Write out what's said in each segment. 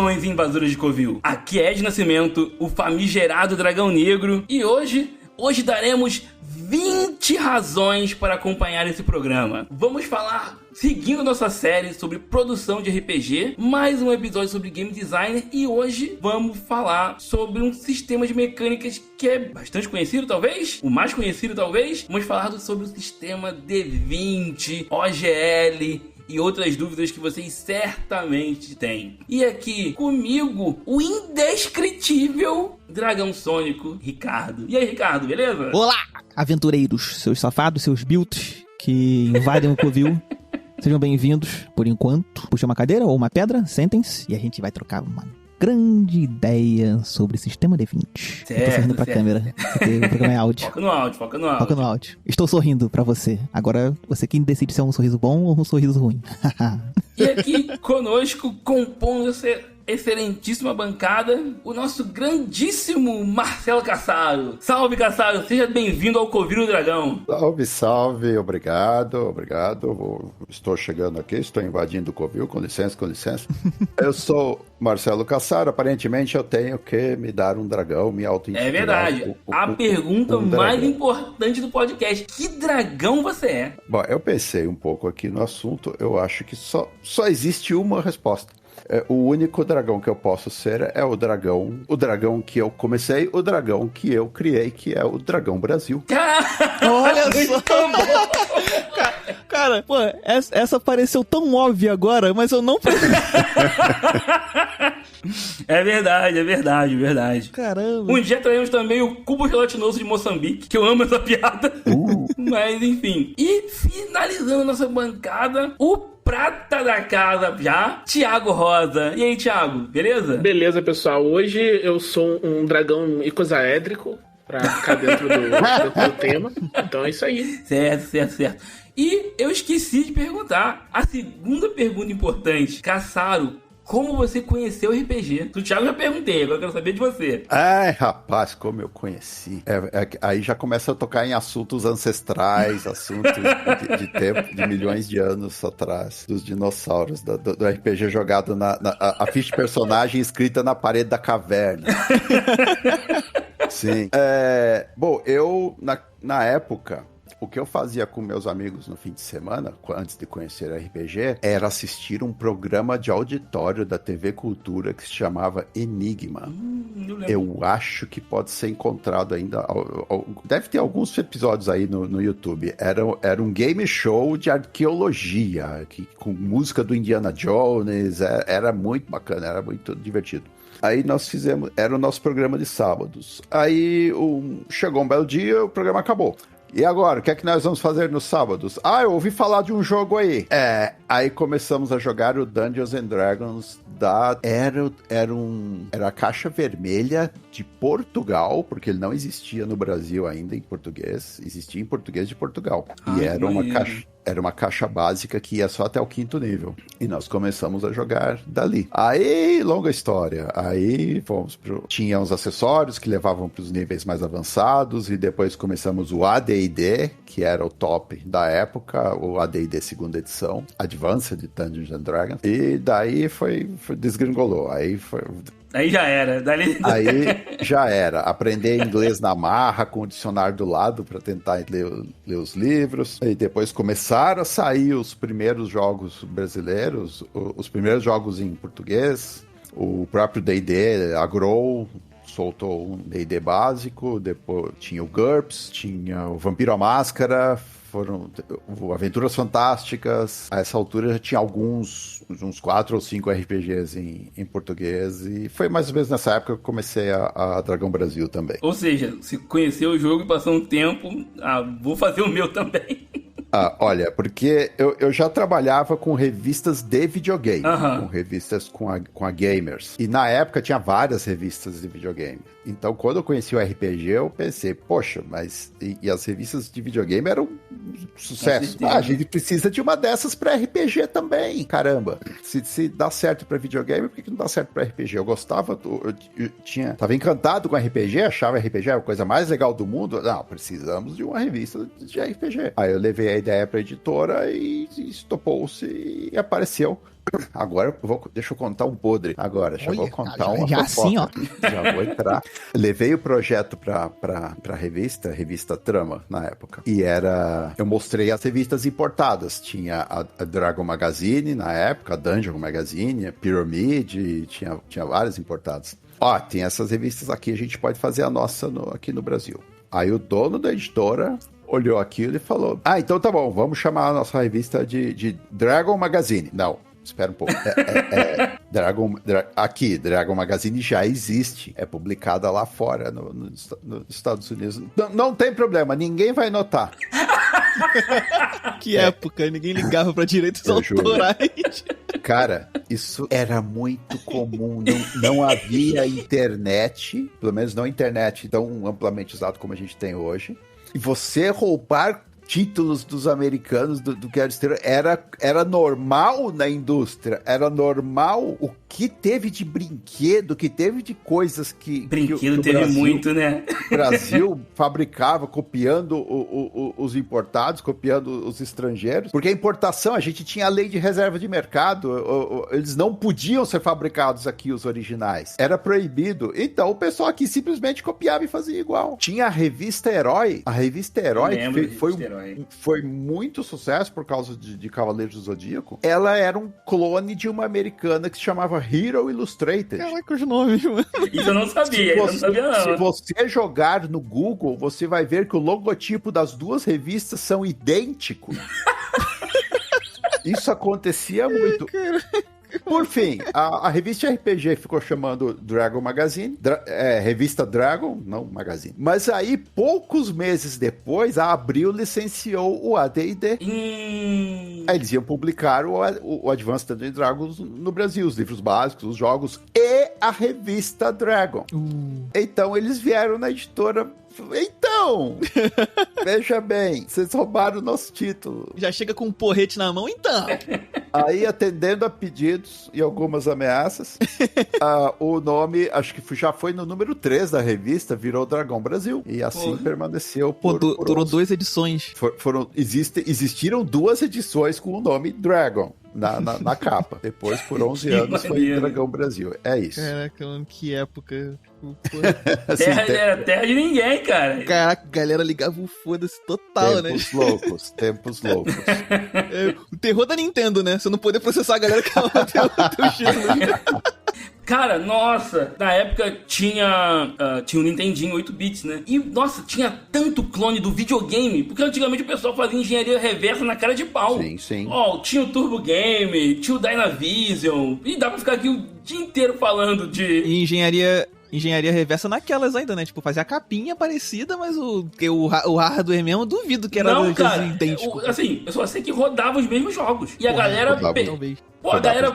Saudações, invasores de Covil! Aqui é Ed Nascimento, o famigerado Dragão Negro, e hoje daremos 20 razões para acompanhar esse programa. Vamos falar, seguindo nossa série sobre produção de RPG, mais um episódio sobre game design, e hoje vamos falar sobre um sistema de mecânicas que é bastante conhecido, talvez? O mais conhecido, talvez? Vamos falar sobre o sistema D20, OGL e outras dúvidas que vocês certamente têm. E aqui comigo, o indescritível Dragão Sônico, Ricardo. E aí, Ricardo, beleza? Olá, aventureiros, seus safados, seus biltres que invadem o Covil. Sejam bem-vindos, por enquanto. Puxa uma cadeira ou uma pedra, sentem-se, e a gente vai trocar uma grande ideia sobre o sistema D20. Certo, eu tô sorrindo pra câmera, porque o programa é áudio. Foca no áudio, foca no áudio. Foca no áudio. Estou sorrindo pra você. Agora, você que decide se é um sorriso bom ou um sorriso ruim. E aqui conosco, compondo essa excelentíssima bancada, o nosso grandíssimo Marcelo Cassaro. Salve, Cassaro, seja bem-vindo ao Covil do Dragão. Salve, salve, obrigado. Estou chegando aqui, estou invadindo o Covil, com licença. Eu sou Marcelo Cassaro, aparentemente eu tenho que me dar um dragão, me auto-intitular. É verdade. A pergunta mais importante do podcast: que dragão você é? Bom, eu pensei um pouco aqui no assunto, eu acho que só existe uma resposta. O único dragão que eu posso ser é o dragão que eu comecei, o dragão que eu criei, que é o Dragão Brasil. Olha só! Cara, pô, essa pareceu tão óbvia agora, mas eu não... É verdade. Caramba. Um dia teremos também o cubo gelatinoso de Moçambique, que eu amo essa piada. Mas enfim. E finalizando nossa bancada, o prata da casa já, Thiago Rosa. E aí, Thiago, beleza? Beleza, pessoal. Hoje eu sou um dragão icosaédrico, pra ficar dentro do tema. Então é isso aí. Certo. E eu esqueci de perguntar a segunda pergunta importante. Cassaro, como você conheceu o RPG? Do Thiago já perguntei, agora eu quero saber de você. Ai, rapaz, como eu conheci. Aí já começa a tocar em assuntos ancestrais, assuntos de tempo, de milhões de anos atrás, dos dinossauros, do RPG jogado a ficha de personagem escrita na parede da caverna. Sim. Bom, eu, na época... O que eu fazia com meus amigos no fim de semana, antes de conhecer RPG, era assistir um programa de auditório da TV Cultura que se chamava Enigma. Eu acho que pode ser encontrado ainda. Deve ter alguns episódios aí no YouTube. Era um game show de arqueologia, com música do Indiana Jones. Era muito bacana, era muito divertido. Aí nós fizemos, era o nosso programa de sábados. Aí chegou um belo dia, o programa acabou. E agora, o que é que nós vamos fazer nos sábados? Eu ouvi falar de um jogo aí. Aí começamos a jogar o Dungeons and Dragons era a caixa vermelha de Portugal, porque ele não existia no Brasil ainda em português. Existia em português de Portugal. E era uma caixa básica que ia só até o 5º nível. E nós começamos a jogar dali. Aí, longa história. Aí tinha uns acessórios que levavam para os níveis mais avançados. E depois começamos o AD&D, que era o top da época. O AD&D 2ª edição. Advanced Dungeons and Dragons. E daí desgringolou. Aí já era. Aí já era. Aprender inglês na marra, com o dicionário do lado para tentar ler os livros. E depois começaram a sair os primeiros jogos brasileiros, os primeiros jogos em português. O próprio D&D, a Grow, soltou um D&D básico. Depois tinha o GURPS, tinha o Vampiro à Máscara, foram Aventuras Fantásticas. A essa altura já tinha uns 4 ou 5 RPGs em português, e foi mais ou menos nessa época que eu comecei a Dragão Brasil também. Ou seja, se conheceu o jogo e passou um tempo, vou fazer o meu também. Olha, porque eu já trabalhava com revistas de videogame, com revistas com a Gamers. E na época tinha várias revistas de videogame. Então, quando eu conheci o RPG, eu pensei, poxa, mas... E as revistas de videogame eram um sucesso. A gente precisa de uma dessas pra RPG também, caramba. Se dá certo pra videogame, por que não dá certo pra RPG? Eu gostava, tava encantado com RPG, achava RPG a coisa mais legal do mundo. Não, precisamos de uma revista de RPG. Aí eu levei a ideia pra editora e estopou-se e apareceu Agora deixa eu contar um podre. Agora, vou contar uma já fofoca. assim, ó. Já vou entrar. Levei o projeto pra revista Trama, na época. E eu mostrei as revistas importadas. Tinha a Dragon Magazine, na época, a Dungeon Magazine, a Pyramid, tinha várias importadas. Tem essas revistas aqui, a gente pode fazer a nossa aqui no Brasil. Aí o dono da editora olhou aquilo e falou, então tá bom, vamos chamar a nossa revista de Dragon Magazine. Não, espera um pouco. Dragon Magazine já existe, é publicada lá fora, nos Estados Unidos. Não tem problema, ninguém vai notar. Que época, ninguém ligava pra direitos autorais. Cara, isso era muito comum, não havia internet, pelo menos não internet tão amplamente usado como a gente tem hoje, e você roubar títulos dos americanos do que era normal na indústria, era normal. O que teve de brinquedo, que teve de coisas que brinquedo teve Brasil, muito, né? O Brasil fabricava, copiando os importados, copiando os estrangeiros, porque a importação, a gente tinha a lei de reserva de mercado, eles não podiam ser fabricados aqui, os originais, era proibido, então o pessoal aqui simplesmente copiava e fazia igual. Tinha a revista Herói, foi muito sucesso por causa de Cavaleiros do Zodíaco. Ela era um clone de uma americana que se chamava Hero Illustrated. Caraca, os nomes, mano. Isso eu não sabia, não. Se você jogar no Google, você vai ver que o logotipo das duas revistas são idênticos. Isso acontecia muito. Por fim, a revista RPG ficou chamando Dragon Magazine, revista Dragon, não Magazine. Mas aí, poucos meses depois, a Abril licenciou o AD&D. Aí eles iam publicar o Advanced Dungeons & Dragons no Brasil, os livros básicos, os jogos e a revista Dragon. Então eles vieram na editora. Então, veja bem, vocês roubaram o nosso título. Já chega com um porrete na mão, então. Aí, atendendo a pedidos e algumas ameaças, o nome, acho que já foi no número 3 da revista, virou Dragão Brasil. E assim permaneceu durou 2 edições. Existiram 2 edições com o nome Dragon. Na capa. Depois, por 11 anos, foi Dragão Brasil. É isso. Caraca, mano, que época. Era terra de ninguém, cara. Caraca, a galera ligava o foda-se total, Tempos loucos. O terror da Nintendo, né? Você não poder processar a galera que tava teu título. Cara, nossa, na época tinha o Nintendinho 8-bits, né? E, nossa, tinha tanto clone do videogame, porque antigamente o pessoal fazia engenharia reversa na cara de pau. Sim. Tinha o Turbo Game, tinha o Dynavision, e dá pra ficar aqui o dia inteiro falando de... E engenharia reversa naquelas ainda, né? Tipo, fazia a capinha parecida, mas o hardware mesmo, duvido que era idêntico. Assim, eu só sei que rodava os mesmos jogos. E a galera... Talvez. A galera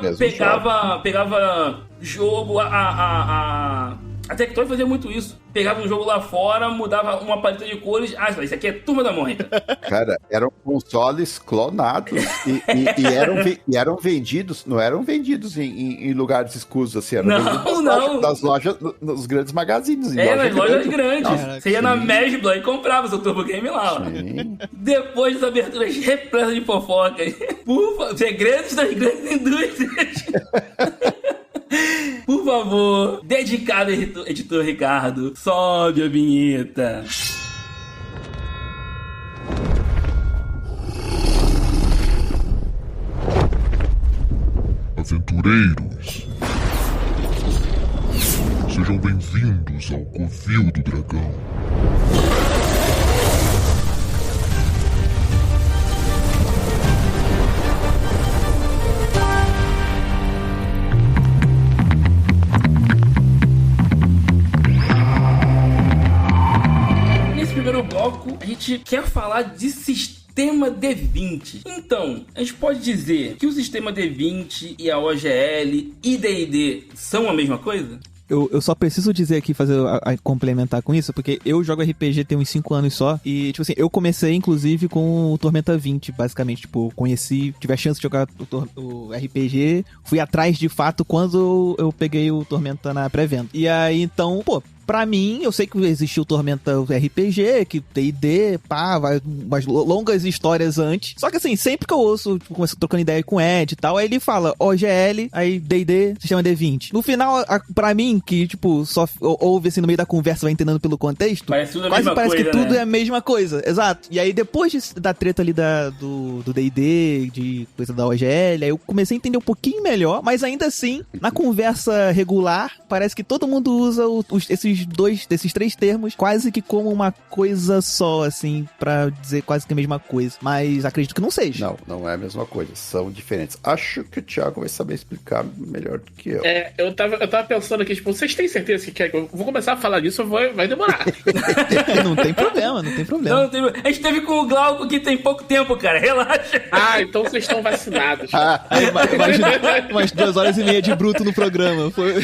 pegava jogo, a Tectoy fazia muito isso. Pegava um jogo lá fora, mudava uma paleta de cores. Isso aqui é Turma da Mônica. Cara, eram consoles clonados e eram vendidos, não eram vendidos em lugares escusos, assim. Eram vendidos nas lojas, nos grandes magazines. Nas lojas grandes. Você ia na Mesbla e comprava seu Turbo Game lá. Depois das aberturas repletas de fofocas. Segredos das grandes indústrias. Por favor, dedicado editor Ricardo, sobe a vinheta. Aventureiros, sejam bem-vindos ao Covil do Dragão. Bloco, a gente quer falar de sistema D20. Então, a gente pode dizer que o sistema D20 e a OGL e D&D são a mesma coisa? Eu só preciso dizer aqui, complementar com isso, porque eu jogo RPG tem uns 5 anos só, e, tipo assim, eu comecei, inclusive, com o Tormenta 20, basicamente, tipo, tive a chance de jogar o RPG, fui atrás, de fato, quando eu peguei o Tormenta na pré-venda. E aí, então, pra mim, eu sei que existiu Tormenta RPG, que D&D, pá, vai umas longas histórias antes. Só que assim, sempre que eu ouço, tipo, trocando ideia com o Ed e tal, aí ele fala OGL, aí D&D, sistema D20. No final, pra mim, que tipo, só ouve assim no meio da conversa, vai entendendo pelo contexto, parece que tudo né? é a mesma coisa. Exato. E aí depois da treta ali do D&D, de coisa da OGL, aí eu comecei a entender um pouquinho melhor, mas ainda assim, na conversa regular, parece que todo mundo usa esses três termos quase que como uma coisa só, assim, pra dizer quase que a mesma coisa. Mas acredito que não seja. Não é a mesma coisa, são diferentes. Acho que o Thiago vai saber explicar melhor do que eu. Eu tava pensando aqui, tipo, vocês têm certeza que quer que eu vou começar a falar disso, vai demorar. Não tem problema. A gente teve com o Glauco que tem pouco tempo, cara, relaxa. Então vocês estão vacinados. Aí, mais 2h30 de bruto no programa. Foi...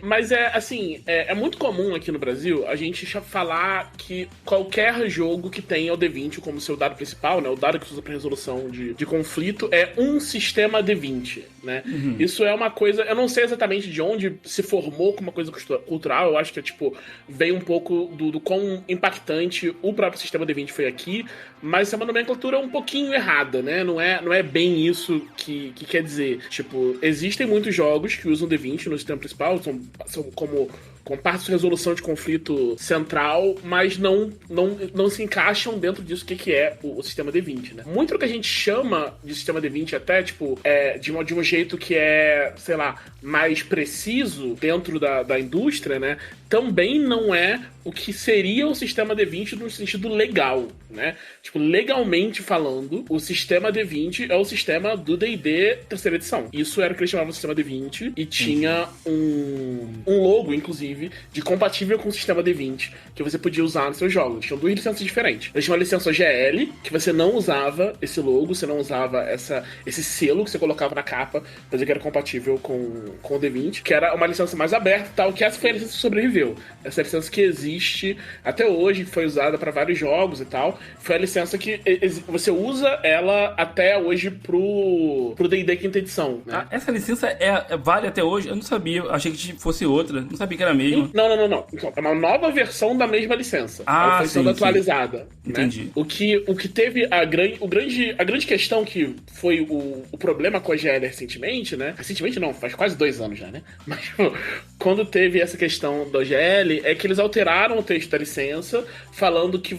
Mas é muito comum aqui no Brasil a gente falar que qualquer jogo que tenha o D20 como seu dado principal, né, o dado que se usa para resolução de conflito, é um sistema D20, né? Uhum. Isso é uma coisa, eu não sei exatamente de onde se formou como uma coisa cultural, eu acho que veio um pouco do quão impactante o próprio sistema D20 foi aqui, mas é uma nomenclatura um pouquinho errada, né? Não é bem isso que quer dizer. Tipo, existem muitos jogos que usam D20 no sistema principal, são como parte de resolução de conflito central, mas não se encaixam dentro disso que é o sistema D20, né? Muito do que a gente chama de sistema D20 até, tipo, de um jeito que é, sei lá, mais preciso dentro da indústria, né? Também não é o que seria o sistema D20 no sentido legal, né? Tipo, legalmente falando, o sistema D20 é o sistema do D&D terceira edição. Isso era o que eles chamavam de sistema D20 e tinha um logo, inclusive, de compatível com o sistema D20 que você podia usar nos seus jogos. Tinham duas licenças diferentes. Eles tinham uma licença OGL, que você não usava esse logo, você não usava esse selo que você colocava na capa pra dizer que era compatível com o D20, que era uma licença mais aberta e tal, que essa foi a licença que sobreviveu. Essa é a licença que existe até hoje, que foi usada para vários jogos e tal. Foi a licença que você usa ela até hoje pro D&D quinta edição, né? Essa licença vale até hoje? Eu não sabia, achei que fosse outra. Não sabia que era a mesma. Não. Então, é uma nova versão da mesma licença. Ah, foi sendo atualizada. Né? Entendi. O que teve a grande questão que foi o problema com a GL recentemente, né? Recentemente não, faz quase 2 anos já, né? Mas quando teve essa questão da OGL, é que eles alteraram o texto da licença, falando que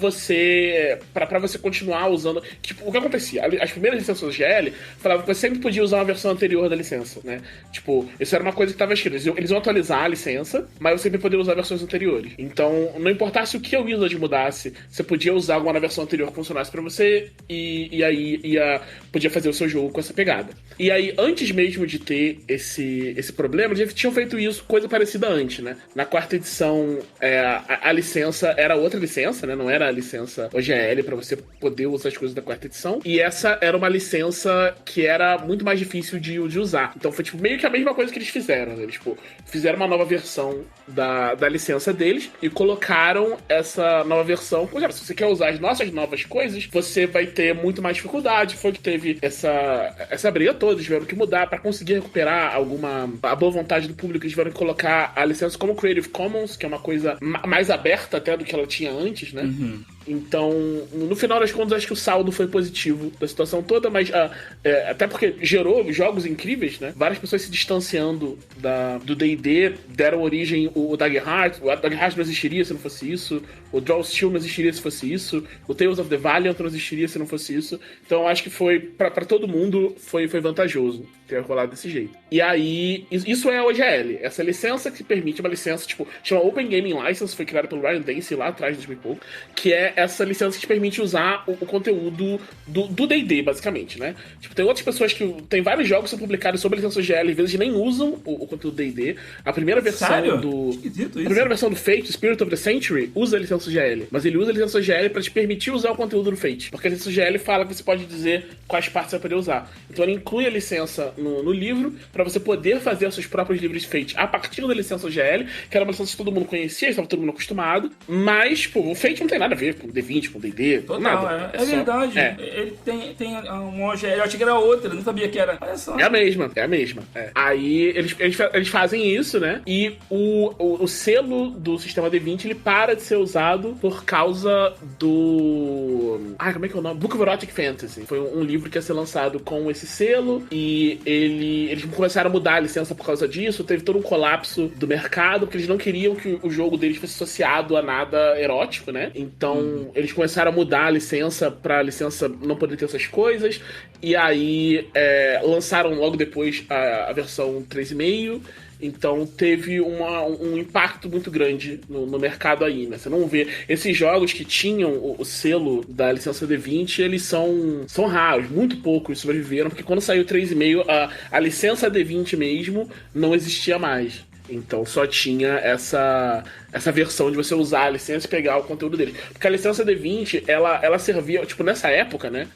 pra você continuar usando... Tipo, o que acontecia? As primeiras licenças da OGL falavam que você sempre podia usar uma versão anterior da licença, né? Tipo, isso era uma coisa que estava escrito. Eles iam atualizar a licença, mas você sempre poderia usar versões anteriores. Então, não importasse o que o Wizard mudasse, você podia usar alguma versão anterior que funcionasse pra você e aí podia fazer o seu jogo com essa pegada. E aí, antes mesmo de ter esse problema, eles tinham feito isso, coisa parecida antes, né? Na quarta edição, a licença era outra licença, né? Não era a licença OGL pra você poder usar as coisas da quarta edição. E essa era uma licença que era muito mais difícil de usar. Então foi tipo meio que a mesma coisa que eles fizeram, né? Eles fizeram uma nova versão da licença deles e colocaram essa nova versão. Pois se você quer usar as nossas novas coisas, você vai ter muito mais dificuldade. Foi que teve essa briga toda, eles tiveram que mudar pra conseguir recuperar a boa vontade do público. Eles tiveram que colocar a licença como Creative Commons, que é uma coisa mais aberta até do que ela tinha antes, né? Uhum. Então, no final das contas, acho que o saldo foi positivo da situação toda, mas até porque gerou jogos incríveis, né? Várias pessoas se distanciando do D&D, deram origem o Dagger Heart. O Dagger Heart não existiria se não fosse isso. O Draw Steel não existiria se fosse isso. O Tales of the Valiant não existiria se não fosse isso. Então, acho que foi, pra todo mundo, foi vantajoso ter rolado desse jeito. E aí, isso é a OGL. Essa licença que permite uma licença, tipo, chama Open Gaming License, foi criada pelo Ryan Dance lá atrás, de 2000 e pouco, que é essa licença que te permite usar o conteúdo do D&D, basicamente, né? Tipo, tem outras pessoas que... Tem vários jogos que são publicados sobre a licença OGL, às vezes nem usam o conteúdo do D&D. A primeira versão versão do Fate, Spirit of the Century, usa a licença OGL. Mas ele usa a licença OGL pra te permitir usar o conteúdo do Fate. Porque a licença OGL fala que você pode dizer quais partes você vai poder usar. Então ele inclui a licença no livro pra você poder fazer os seus próprios livros de Fate a partir da licença OGL, que era uma licença que todo mundo conhecia, estava todo mundo acostumado. Mas, pô, o Fate não tem nada a ver com D20, com D&D, Total, nada. é verdade. Ele tem uma OGL, eu achei que era outra, eu não sabia que era. Olha só. É a mesma. Aí eles fazem isso, né? E o selo do sistema D20, ele para de ser usado por causa do... como é que é o nome? Book of Erotic Fantasy. Foi um livro que ia ser lançado com esse selo e eles começaram a mudar a licença por causa disso. Teve todo um colapso do mercado, porque eles não queriam que o jogo deles fosse associado a nada erótico, né? Então, eles começaram a mudar a licença pra licença não poder ter essas coisas. E aí, lançaram logo depois a versão 3.5. Então teve um impacto muito grande no mercado aí, né? Você não vê... Esses jogos que tinham o selo da licença D20, eles são raros, muito poucos sobreviveram, porque quando saiu o 3.5, a licença D20 mesmo não existia mais. Então só tinha essa versão de você usar a licença e pegar o conteúdo deles. Porque a licença D20, ela servia, tipo, nessa época, né?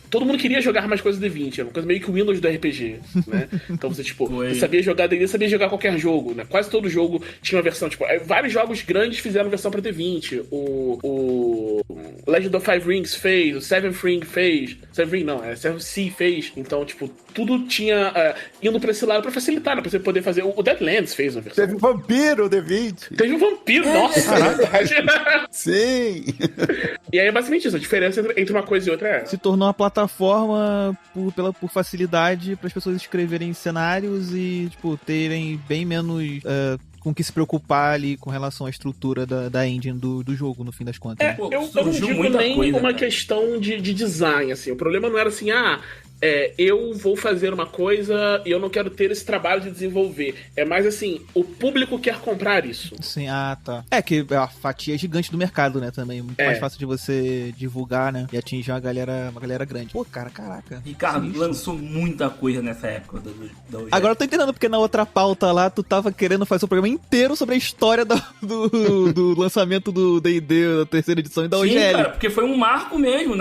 Todo mundo queria jogar mais coisas D20, era uma coisa meio que o Windows do RPG, né? Então você, tipo, você sabia jogar D&D, sabia jogar qualquer jogo, né? Quase todo jogo tinha uma versão, tipo, vários jogos grandes fizeram versão pra D20. O Legend of Five Rings fez, o Seventh Ring fez, Seventh Ring não, Seventh Sea fez, então, tipo, tudo tinha indo pra esse lado pra facilitar, né? Pra você poder fazer, o Deadlands fez uma versão. Teve um vampiro D20. Teve um vampiro, nossa, é verdade. Sim. E aí é basicamente isso, a diferença entre uma coisa e outra é... Se tornou uma plataforma por facilidade para as pessoas escreverem cenários e, tipo, terem bem menos com que se preocupar ali com relação à estrutura da engine do jogo, no fim das contas. Eu não digo nem uma questão de design, assim. O problema não era assim, eu vou fazer uma coisa e eu não quero ter esse trabalho de desenvolver. É mais assim, o público quer comprar isso. Sim, tá. É que a fatia é gigante do mercado, né, também. Muito mais fácil de você divulgar, né, e atingir uma galera grande. Pô, caraca. Ricardo, lançou muita coisa nessa época da OGL. Agora eu tô entendendo, porque na outra pauta lá, tu tava querendo fazer um programa inteiro sobre a história do lançamento do D&D, da terceira edição e da OGL. Sim, cara, porque foi um marco mesmo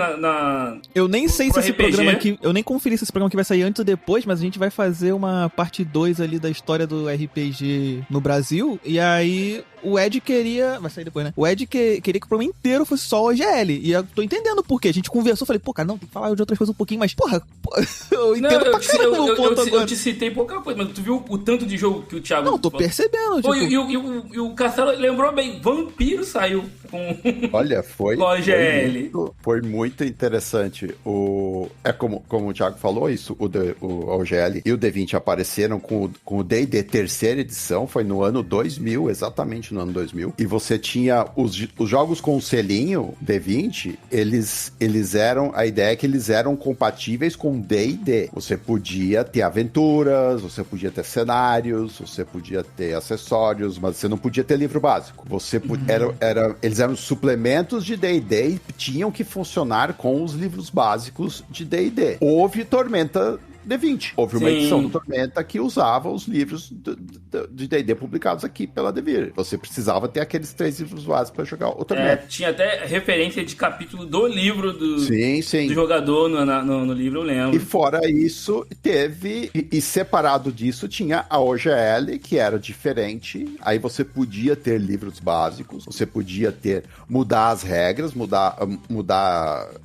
Eu nem sei se esse RPG. programa aqui... Eu nem conferi se esse programa aqui vai sair antes ou depois, mas a gente vai fazer uma parte 2 ali da história do RPG no Brasil, e aí o Ed queria... Vai sair depois, né? O Ed queria que o programa inteiro fosse só OGL, e eu tô entendendo por quê. A gente conversou, falei, cara, não, tem que falar de outras coisas um pouquinho, mas, eu entendo pra caramba o ponto agora. Eu te citei pouca coisa, mas tu viu o tanto de jogo que o Thiago... Não, tô percebendo. Pô, e o Castelo lembrou bem, Vampiro saiu com... Olha, foi muito interessante. Como o Thiago falou, isso, o OGL e o D20 apareceram com o D&D terceira edição, foi no ano 2000, exatamente no ano 2000, e você tinha os jogos com o selinho D20, eles eram, a ideia é que eles eram compatíveis com D&D. Você podia ter aventuras, você podia ter cenários, você podia ter acessórios, mas você não podia ter livro básico. Você eles eram suplementos de D&D e tinham que funcionar com os livros básicos de D&D. Houve Tormenta D20. Houve uma edição do Tormenta que usava os livros de D&D publicados aqui pela Devir. Você precisava ter aqueles 3 livros básicos para jogar o Tormenta. Tinha até referência de capítulo do livro do jogador no livro, eu lembro. E fora isso, teve... E separado disso, tinha a OGL, que era diferente. Aí você podia ter livros básicos, você podia mudar as regras, mudar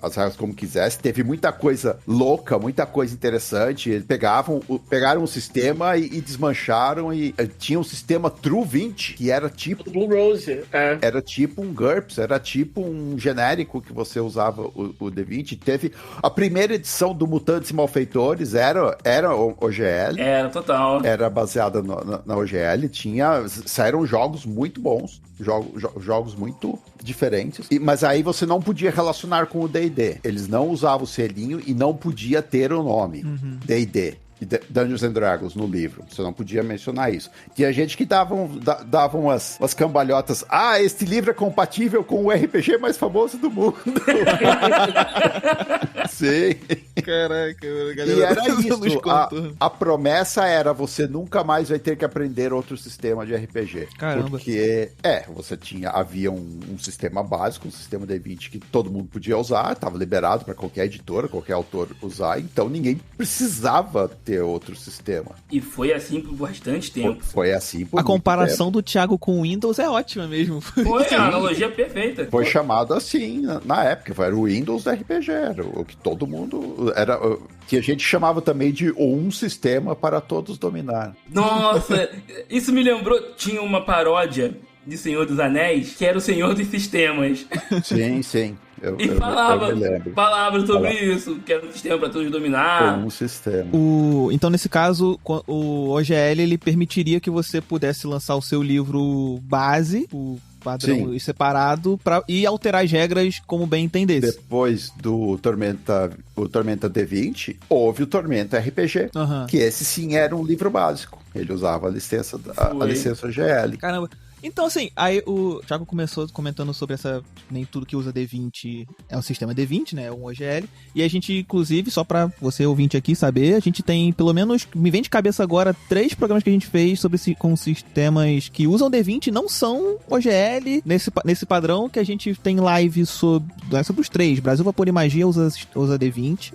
as regras como quisesse. Teve muita coisa louca, muita coisa interessante. Eles pegaram um sistema e desmancharam e tinha um sistema True 20, que era tipo... Blue Rose, Era tipo um GURPS, era tipo um genérico que você usava o D20. Teve a primeira edição do Mutantes e Malfeitores, era o OGL. Era, total. Era baseada na OGL. Saíram jogos muito bons, jogos muito diferentes, mas aí você não podia relacionar com o D&D. Eles não usavam o selinho e não podia ter o nome D&D. Dungeons and Dragons no livro. Você não podia mencionar isso. Tinha gente que dava umas cambalhotas. Este livro é compatível com o RPG mais famoso do mundo. Sim. Caraca, galera. E era isso. A promessa era: você nunca mais vai ter que aprender outro sistema de RPG. Caramba. Porque, havia um sistema básico, um sistema D20 que todo mundo podia usar, estava liberado para qualquer editora, qualquer autor usar, então ninguém precisava ter ter outro sistema. E foi assim por bastante tempo. Foi assim por A muito comparação tempo. do Thiago com o Windows é ótima mesmo. Foi a analogia perfeita. Foi chamado assim na época, era o Windows da RPG, era o que todo mundo... Que a gente chamava também de um sistema para todos dominar. Nossa, isso me lembrou, tinha uma paródia de Senhor dos Anéis, que era o Senhor dos Sistemas. Sim. Eu E me lembro. palavras sobre isso, que era um sistema para todos dominar. Um sistema. Então, nesse caso, o OGL ele permitiria que você pudesse lançar o seu livro base, o padrão separado, e alterar as regras como bem entendesse. Depois do Tormenta D20, houve o Tormenta RPG, que esse sim era um livro básico. Ele usava a licença GL. Caramba. Então, assim, aí o Thiago começou comentando sobre nem tudo que usa D20 é um sistema D20, né? É um OGL. E a gente, inclusive, só pra você ouvinte aqui saber, a gente tem, pelo menos, me vem de cabeça agora, 3 programas que a gente fez com sistemas que usam D20 não são OGL nesse padrão que a gente tem live sobre os 3. Brasil Vapor e Magia usa D20.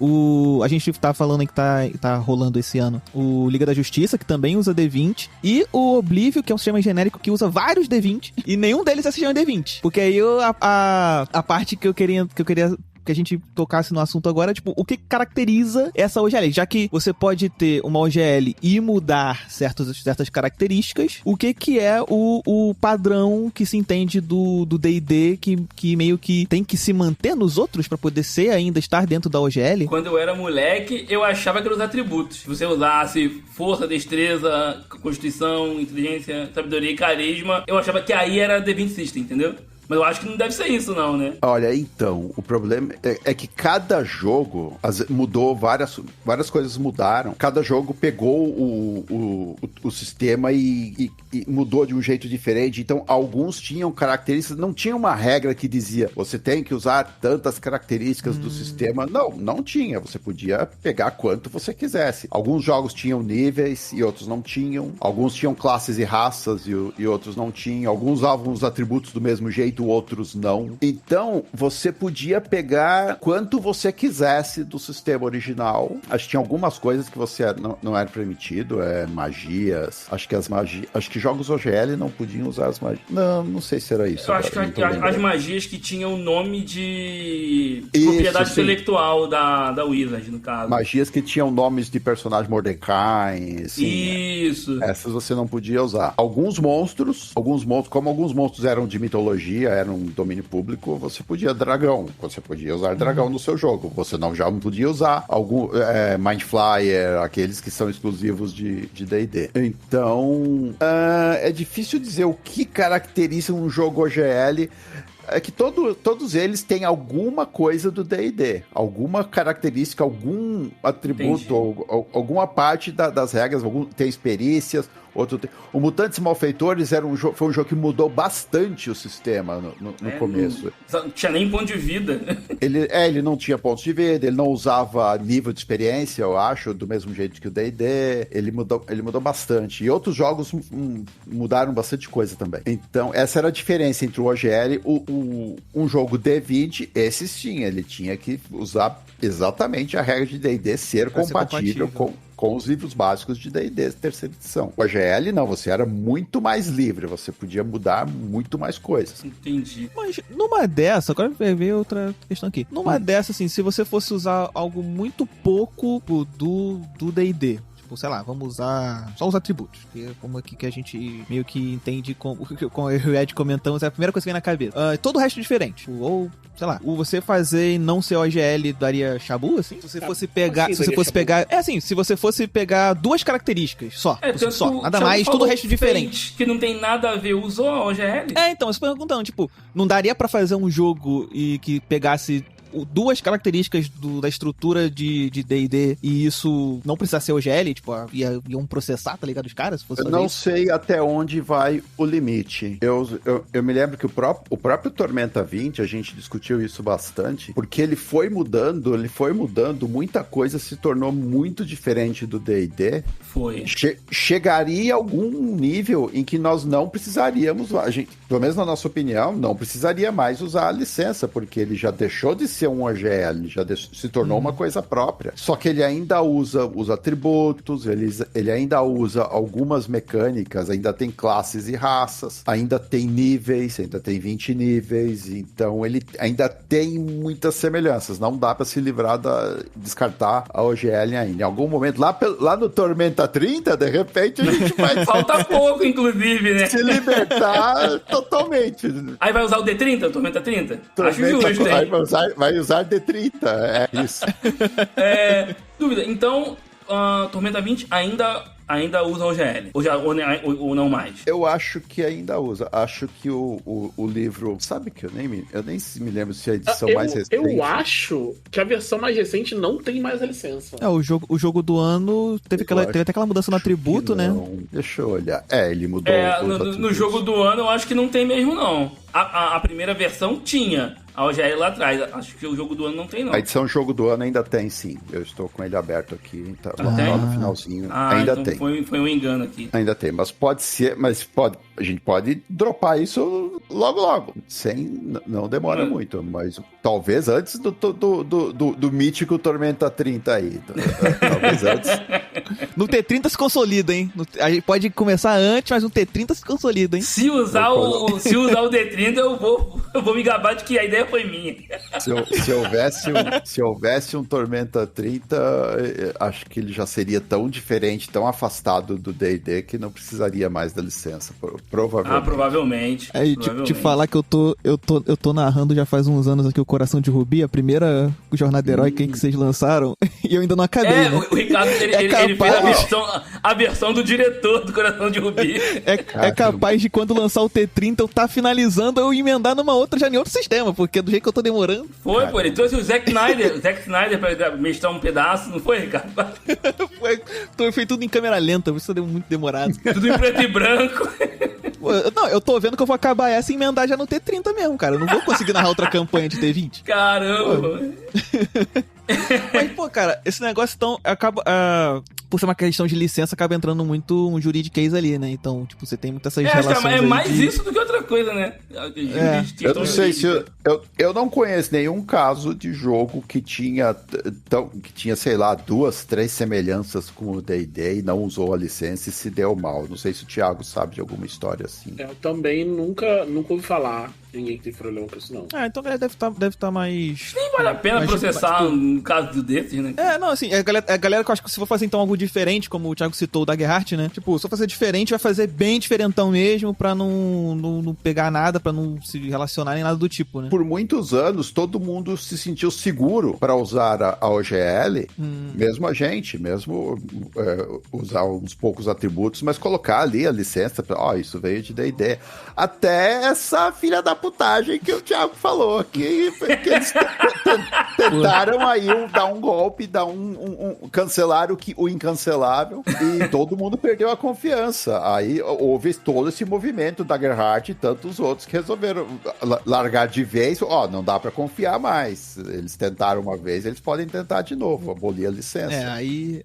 A gente tá falando que tá rolando esse ano o Liga da Justiça, que também usa D20. E o Oblivio, que é um sistema genérico que usa vários D20, e nenhum deles é sistema D20. Porque aí a parte que eu queria que a gente tocasse no assunto agora, tipo, o que caracteriza essa OGL? Já que você pode ter uma OGL e mudar certas características, o que é o padrão que se entende do D&D que meio que tem que se manter nos outros pra poder ainda estar dentro da OGL? Quando eu era moleque, eu achava que eram os atributos. Se você usasse força, destreza, constituição, inteligência, sabedoria e carisma, eu achava que aí era D20 System, entendeu? Mas eu acho que não deve ser isso, não, né? Olha, então, o problema é que cada jogo mudou, várias coisas mudaram. Cada jogo pegou o sistema e mudou de um jeito diferente. Então, alguns tinham características, não tinha uma regra que dizia, você tem que usar tantas características do sistema. Não tinha. Você podia pegar quanto você quisesse. Alguns jogos tinham níveis e outros não tinham. Alguns tinham classes e raças e outros não tinham. Alguns usavam os atributos do mesmo jeito, outros não. Então, você podia pegar quanto você quisesse do sistema original. Acho que tinha algumas coisas que você não era permitido, magias. Acho que jogos OGL não podiam usar as magias. Não sei se era isso. Eu acho que as magias que tinham nome de propriedade intelectual da Wizard, no caso. Magias que tinham nomes de personagem Mordecai, assim. Isso. Essas você não podia usar. Alguns monstros, como alguns monstros eram de mitologia, eram um domínio público, você podia usar dragão no seu jogo. Você já não podia usar algum Mind Flyer, aqueles que são exclusivos de D&D. Então, é difícil dizer o que caracteriza um jogo OGL. É que todos eles têm alguma coisa do D&D, alguma característica, algum atributo, ou alguma parte das regras, tem experiências, o Mutantes Malfeitores foi um jogo que mudou bastante o sistema no começo. Não tinha nem ponto de vida. Ele não tinha pontos de vida, ele não usava nível de experiência, eu acho, do mesmo jeito que o D&D, ele mudou bastante. E outros jogos mudaram bastante coisa também. Então, essa era a diferença entre o OGL um jogo D20, esse sim, ele tinha que usar exatamente a regra de D&D ser compatível com os livros básicos de D&D terceira edição. O OGL não, você era muito mais livre, você podia mudar muito mais coisas. Entendi. Mas numa dessa, agora veio outra questão aqui. Numa dessa, assim, se você fosse usar algo muito pouco do D&D, sei lá, vamos usar só os atributos, que é como aqui que a gente meio que entende com eu e o Ed comentamos, é a primeira coisa que vem na cabeça. Todo o resto é diferente. Ou, sei lá, você fazer e não ser OGL daria chabu, assim? Se você fosse pegar... se você fosse pegar 2 características só, nada mais, todo o resto é diferente. Que não tem nada a ver, usou a OGL? Então, você perguntando, tipo, não daria pra fazer um jogo e que pegasse 2 características da estrutura de D&D e isso não precisa ser OGL, tipo, iam processar, tá ligado, os caras? Se fosse eu não sei até onde vai o limite. Eu me lembro que o próprio Tormenta 20, a gente discutiu isso bastante, porque ele foi mudando, muita coisa se tornou muito diferente do D&D. Foi. Chegaria a algum nível em que nós não precisaríamos, pelo menos na nossa opinião, não precisaria mais usar a licença, porque ele já deixou de ser um OGL, já se tornou uma coisa própria. Só que ele ainda usa os atributos, ele ainda usa algumas mecânicas, ainda tem classes e raças, ainda tem níveis, ainda tem 20 níveis, então ele ainda tem muitas semelhanças. Não dá pra se livrar descartar a OGL ainda. Em algum momento, lá no Tormenta 30, de repente, a gente vai... Falta pouco, inclusive, né? se libertar totalmente. Aí vai usar o D30, o Tormenta 30? Acho justo, hein? Vai usar D30, é isso. Dúvida, então, Tormenta 20 ainda usa OGL? Ou não mais? Eu acho que ainda usa. Acho que o livro... Sabe que eu nem me lembro se a edição mais recente... Eu acho que a versão mais recente não tem mais a licença. O jogo do ano teve até aquela mudança no atributo, né? Deixa eu olhar. Ele mudou. No jogo do ano eu acho que não tem mesmo, não. A primeira versão tinha a OGL lá atrás. Acho que o jogo do ano não tem, não. A edição jogo do ano ainda tem, sim. Eu estou com ele aberto aqui. Então, lá no finalzinho. Ainda então tem. Foi um engano aqui. Ainda tem, mas pode ser, a gente pode dropar isso logo. Não demora muito, mas talvez antes do mítico Tormenta 30 aí. Talvez antes. No T30 se consolida, hein? A gente pode começar antes, mas no T30 se consolida, hein? Se usar o D30, eu vou me gabar de que a ideia foi minha. Se houvesse um Tormenta 30, acho que ele já seria tão diferente, tão afastado do D&D que não precisaria mais da licença, provavelmente. Provavelmente. Aí, te falar que eu tô narrando já faz uns anos aqui o Coração de Rubi, a primeira jornada heróica que vocês lançaram, e eu ainda não acabei, né? O Ricardo, ele fez a versão do diretor do Coração de Rubi. É capaz de quando lançar o T30 eu tá finalizando, eu emendar numa outra já em outro sistema, porque do jeito que eu tô demorando. Pô, ele trouxe o Zack Snyder pra mestrar um pedaço, não foi, Ricardo? Foi tudo em câmera lenta, por isso deu muito demorado. Tudo em preto e branco. Não, eu tô vendo que eu vou acabar essa e emendar já no T30 mesmo, cara. Eu não vou conseguir narrar outra campanha de T20. Caramba! Mas, pô, cara, esse negócio então acaba. Por ser uma questão de licença, acaba entrando muito um juridiquês ali, né? Então, tipo, você tem muitas essas relações. É mais isso do que outra coisa, né? Eu não sei se. Eu não conheço nenhum caso de jogo que tinha, sei lá, 2, 3 semelhanças com o D&D e não usou a licença e se deu mal. Não sei se o Thiago sabe de alguma história assim. Eu também nunca ouvi falar. Ninguém que tem problema com isso, não. Então a galera deve estar mais... Nem vale a pena processar um caso desses, né? Não, assim, a galera que eu acho que se for fazer então algo diferente, como o Thiago citou, o Daggerheart, né? Tipo, se for fazer diferente, vai fazer bem diferentão mesmo, pra não pegar nada, pra não se relacionar nem nada do tipo, né? Por muitos anos, todo mundo se sentiu seguro pra usar a OGL, mesmo a gente, usar uns poucos atributos, mas colocar ali a licença, isso veio de D&D. Até essa filha da putagem que o Thiago falou, que eles tentaram aí dar um golpe, cancelar o incancelável e todo mundo perdeu a confiança. Aí houve todo esse movimento da Daggerheart e tantos outros que resolveram largar de vez. Não dá pra confiar mais. Eles tentaram uma vez, eles podem tentar de novo, abolir a licença. Aí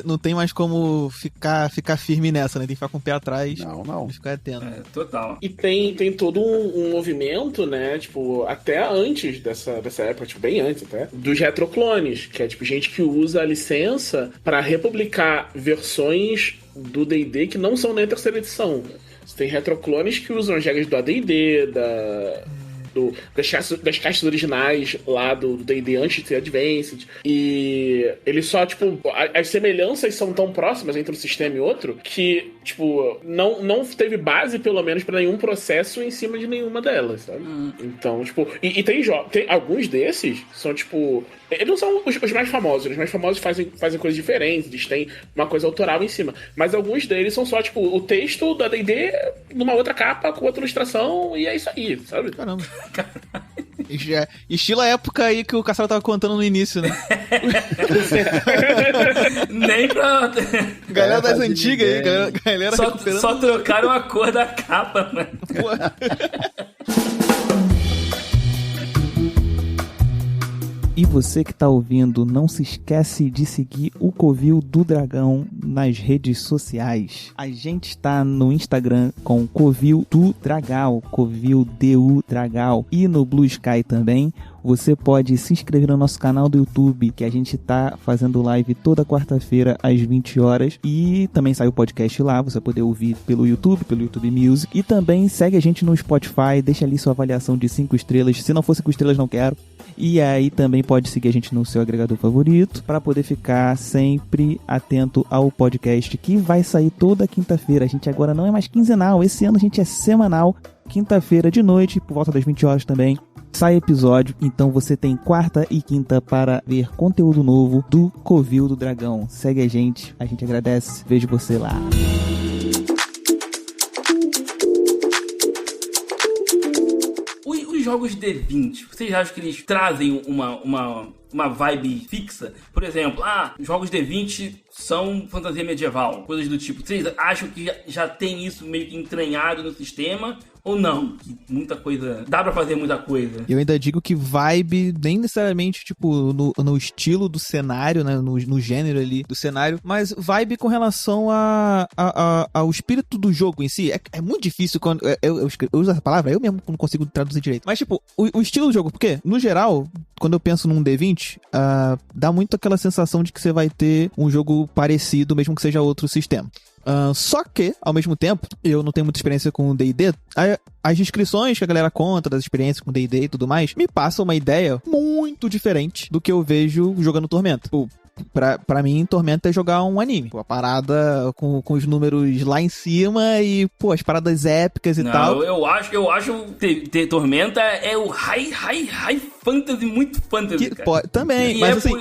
não tem mais como ficar firme nessa, né? Tem que ficar com o pé atrás. Não. Ficar atento. Total. E tem todo um movimento, né? Tipo, até antes dessa época, tipo, bem antes até, dos retroclones, que é tipo gente que usa a licença pra republicar versões do D&D que não são nem a terceira edição. Você tem retroclones que usam as regras do AD&D, das caixas originais lá do D&D antes de ser Advanced, e eles só, tipo, as semelhanças são tão próximas entre um sistema e outro que, tipo, não teve base, pelo menos, pra nenhum processo em cima de nenhuma delas, sabe? Então, tipo, e tem alguns desses são, tipo, eles não são os mais famosos. Os mais famosos fazem coisas diferentes, eles têm uma coisa autoral em cima, mas alguns deles são só, tipo, o texto da D&D numa outra capa com outra ilustração, e é isso aí, sabe? Caramba. Estilo a época aí que o Caçaro tava contando no início, né? Nem pra... Galera das antigas aí, galera recuperando... Só trocaram a cor da capa, mano. E você que tá ouvindo, não se esquece de seguir o Covil do Dragão nas redes sociais. A gente está no Instagram com Covil do Dragão, Covil DU Dragão, e no Blue Sky também. você pode se inscrever no nosso canal do YouTube, que a gente tá fazendo live toda quarta-feira às 20 horas. E também sai o podcast lá, você vai poder ouvir pelo YouTube Music. E também segue a gente no Spotify, deixa ali sua avaliação de 5 estrelas. Se não for 5 estrelas, não quero. E aí também pode seguir a gente no seu agregador favorito, para poder ficar sempre atento ao podcast, que vai sair toda quinta-feira. A gente agora não é mais quinzenal, esse ano a gente é semanal. Quinta-feira de noite, por volta das 20 horas também, sai episódio. Então você tem quarta e quinta para ver conteúdo novo do Covil do Dragão. Segue a gente agradece. Vejo você lá. Os jogos D20, vocês acham que eles trazem uma vibe fixa? Por exemplo, jogos D20 são fantasia medieval, coisas do tipo. Vocês acham que já tem isso meio que entranhado no sistema? Ou não? Que muita coisa... Dá pra fazer muita coisa. Eu ainda digo que vibe, nem necessariamente, tipo, no estilo do cenário, né? No gênero ali do cenário, mas vibe com relação ao espírito do jogo em si. É muito difícil quando... Eu uso essa palavra, eu mesmo não consigo traduzir direito. Mas, tipo, o estilo do jogo, porque, no geral, quando eu penso num D20, dá muito aquela sensação de que você vai ter um jogo parecido, mesmo que seja outro sistema. Só que, ao mesmo tempo, eu não tenho muita experiência com o D&D. As descrições que a galera conta das experiências com D&D e tudo mais me passam uma ideia muito diferente do que eu vejo jogando Tormenta. Tipo, pra mim, Tormenta é jogar um anime. A parada com os números lá em cima e, as paradas épicas e tal. Eu acho que Tormenta é o high fantasy, muito fantasy, cara. Também, mas assim...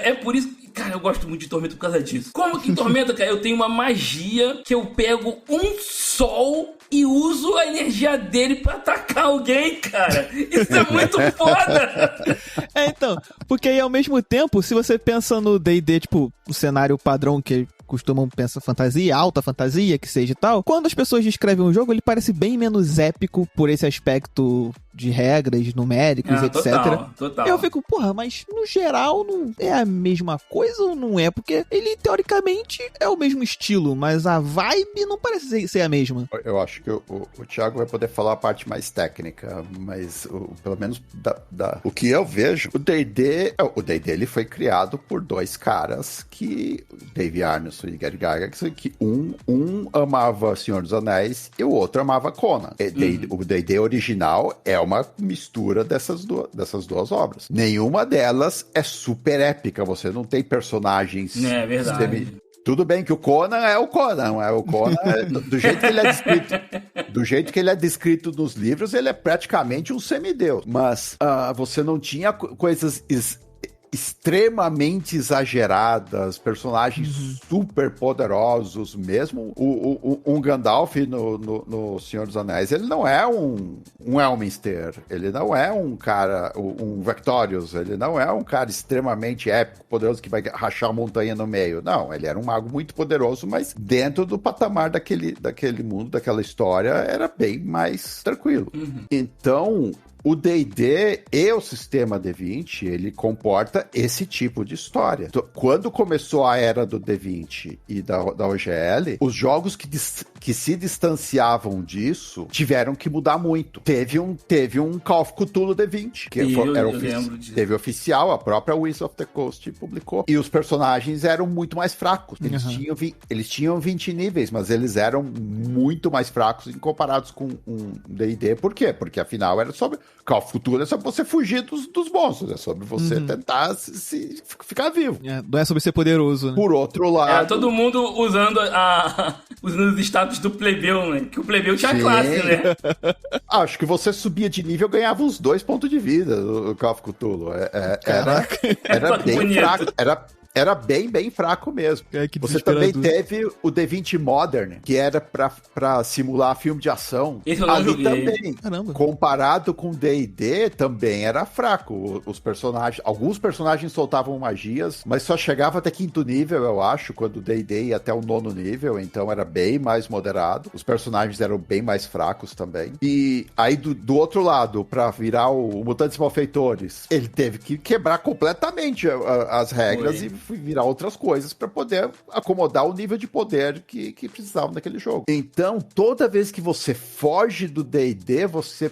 é por isso... Cara, eu gosto muito de Tormenta por causa disso. Como que em Tormenta, cara, eu tenho uma magia que eu pego um sol e uso a energia dele pra atacar alguém, cara. Isso é muito foda! Então, porque aí ao mesmo tempo, se você pensa no D&D, tipo, o cenário padrão que costumam pensar fantasia, alta fantasia, que seja e tal, quando as pessoas descrevem um jogo, ele parece bem menos épico por esse aspecto de regras numéricas, etc. Total. Eu fico, mas no geral não é a mesma coisa ou não é? Porque ele, teoricamente, é o mesmo estilo, mas a vibe não parece ser a mesma. Eu acho que o Thiago vai poder falar a parte mais técnica, mas pelo menos o que eu vejo, o D&D ele foi criado por dois caras que, Dave Arneson e Gary Gygax, que um amava Senhor dos Anéis e o outro amava Conan. O D&D original é uma mistura dessas duas obras. Nenhuma delas é super épica, você não tem personagens... É verdade. Tudo bem que o Conan é o Conan, do jeito que ele é descrito, do jeito que ele é descrito nos livros, ele é praticamente um semideus, mas você não tinha coisas extremamente exageradas, personagens super poderosos, mesmo um Gandalf no Senhor dos Anéis, ele não é um Elminster, ele não é um cara, um Victorious, ele não é um cara extremamente épico, poderoso, que vai rachar a montanha no meio, não, ele era um mago muito poderoso, mas dentro do patamar daquele mundo, daquela história, era bem mais tranquilo. Então, o D&D e o sistema D20, ele comporta esse tipo de história. Então, quando começou a era do D20 e da OGL, os jogos que se distanciavam disso tiveram que mudar muito. Teve um Call of Cthulhu D20, que teve oficial, a própria Wizards of the Coast publicou. E os personagens eram muito mais fracos. Eles tinham 20 níveis, mas eles eram muito mais fracos em comparados com um D&D. Por quê? Porque afinal era sobre... Call of Cthulhu é sobre você fugir dos monstros, é sobre você tentar ficar vivo. Não é sobre ser poderoso, né? Por outro lado... todo mundo usando os status do plebeu, né? Que o plebeu tinha classe, né? Acho que você subia de nível e ganhava uns 2 pontos de vida no Call of Cthulhu. Era bem fraco. Era bem fraco mesmo. Você também teve o D20 Modern, que era pra simular filme de ação. Esse eu não joguei. Também, comparado com D&D, também era fraco. Alguns personagens soltavam magias, mas só chegava até 5º nível, eu acho, quando o D&D ia até o 9º nível, então era bem mais moderado. Os personagens eram bem mais fracos também. E aí, do outro lado, pra virar o Mutantes Malfeitores, ele teve que quebrar completamente as regras e fui virar outras coisas para poder acomodar o nível de poder que precisava naquele jogo. Então, toda vez que você foge do D&D, você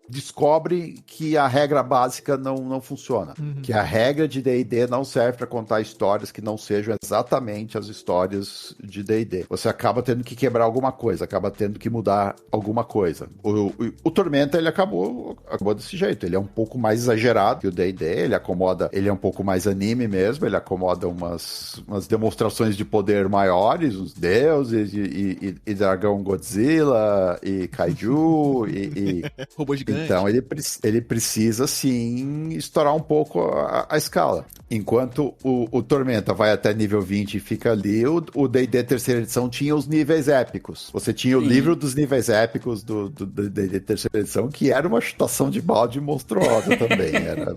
descobre que a regra básica não funciona. Que a regra de D&D não serve para contar histórias que não sejam exatamente as histórias de D&D. Você acaba tendo que quebrar alguma coisa, acaba tendo que mudar alguma coisa. O Tormenta, ele acabou desse jeito. Ele é um pouco mais exagerado que o D&D, ele é um pouco mais anime mesmo, ele acomoda umas demonstrações de poder maiores, os deuses e dragão Godzilla e Kaiju e robô gigante. Então ele precisa sim estourar um pouco a escala. Enquanto o Tormenta vai até nível 20 e fica ali, o D&D terceira edição tinha os níveis épicos. Você tinha o livro dos níveis épicos do D&D terceira edição, que era uma chutação de balde monstruosa também. Era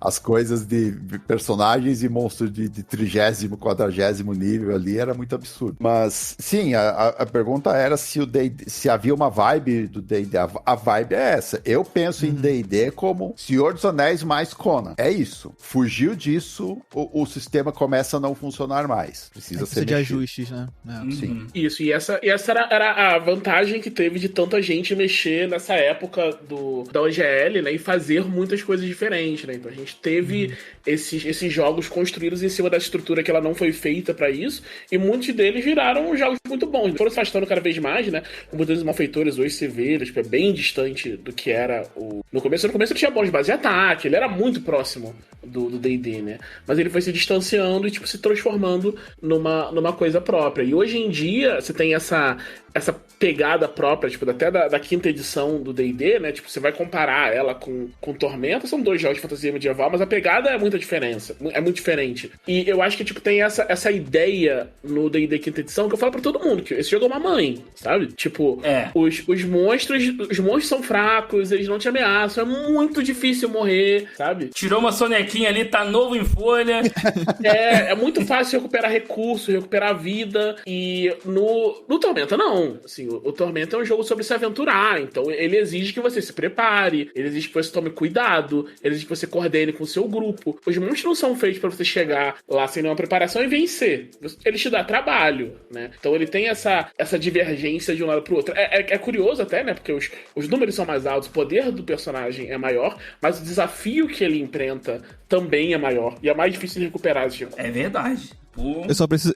as coisas de personagens e monstros de 30º, 40º nível ali, era muito absurdo. Mas, sim, a pergunta era se havia uma vibe do D&D. A vibe é essa. Eu penso em D&D como Senhor dos Anéis mais Conan. É isso. Fugiu disso, o sistema começa a não funcionar mais. Precisa ser de ajustes, né? Sim. Isso, e essa era a vantagem que teve de tanta gente mexer nessa época da OGL, né, e fazer muitas coisas diferentes, né? Então a gente teve esses jogos construídos em cima da estrutura que ela não foi feita pra isso, e muitos deles viraram jogos muito bons. Foram se afastando cada vez mais, né? O Mudança dos Malfeitores hoje se vê, tipo, é bem distante do que era o... No começo ele tinha bons bases de ataque, ele era muito próximo do D&D, né? Mas ele foi se distanciando e, tipo, se transformando numa coisa própria. E hoje em dia, você tem essa pegada própria, tipo, até da quinta edição do D&D, né? Tipo, você vai comparar ela com Tormenta, são dois jogos de fantasia medieval, mas a pegada é muito diferente. E eu acho que, tipo, tem essa ideia no D&D quinta edição que eu falo pra todo mundo, que esse jogo é uma mãe, sabe? Tipo, os monstros são fracos, eles não te ameaçam, é muito difícil morrer, sabe? Tirou uma sonequinha ali, tá novo em folha. É muito fácil recuperar recursos, recuperar vida, e no Tormenta não. Assim, o Tormenta é um jogo sobre se aventurar, então ele exige que você se prepare, ele exige que você tome cuidado, ele exige que você coordene com o seu grupo. Os monstros não são feitos pra você chegar lá sem nenhuma preparação e vencer. Ele te dá trabalho, né? Então ele tem essa divergência de um lado pro outro. É curioso até, né? Porque os números são mais altos, o poder do personagem é maior, mas o desafio que ele enfrenta também é maior e é mais difícil de recuperar esse jogo. É verdade.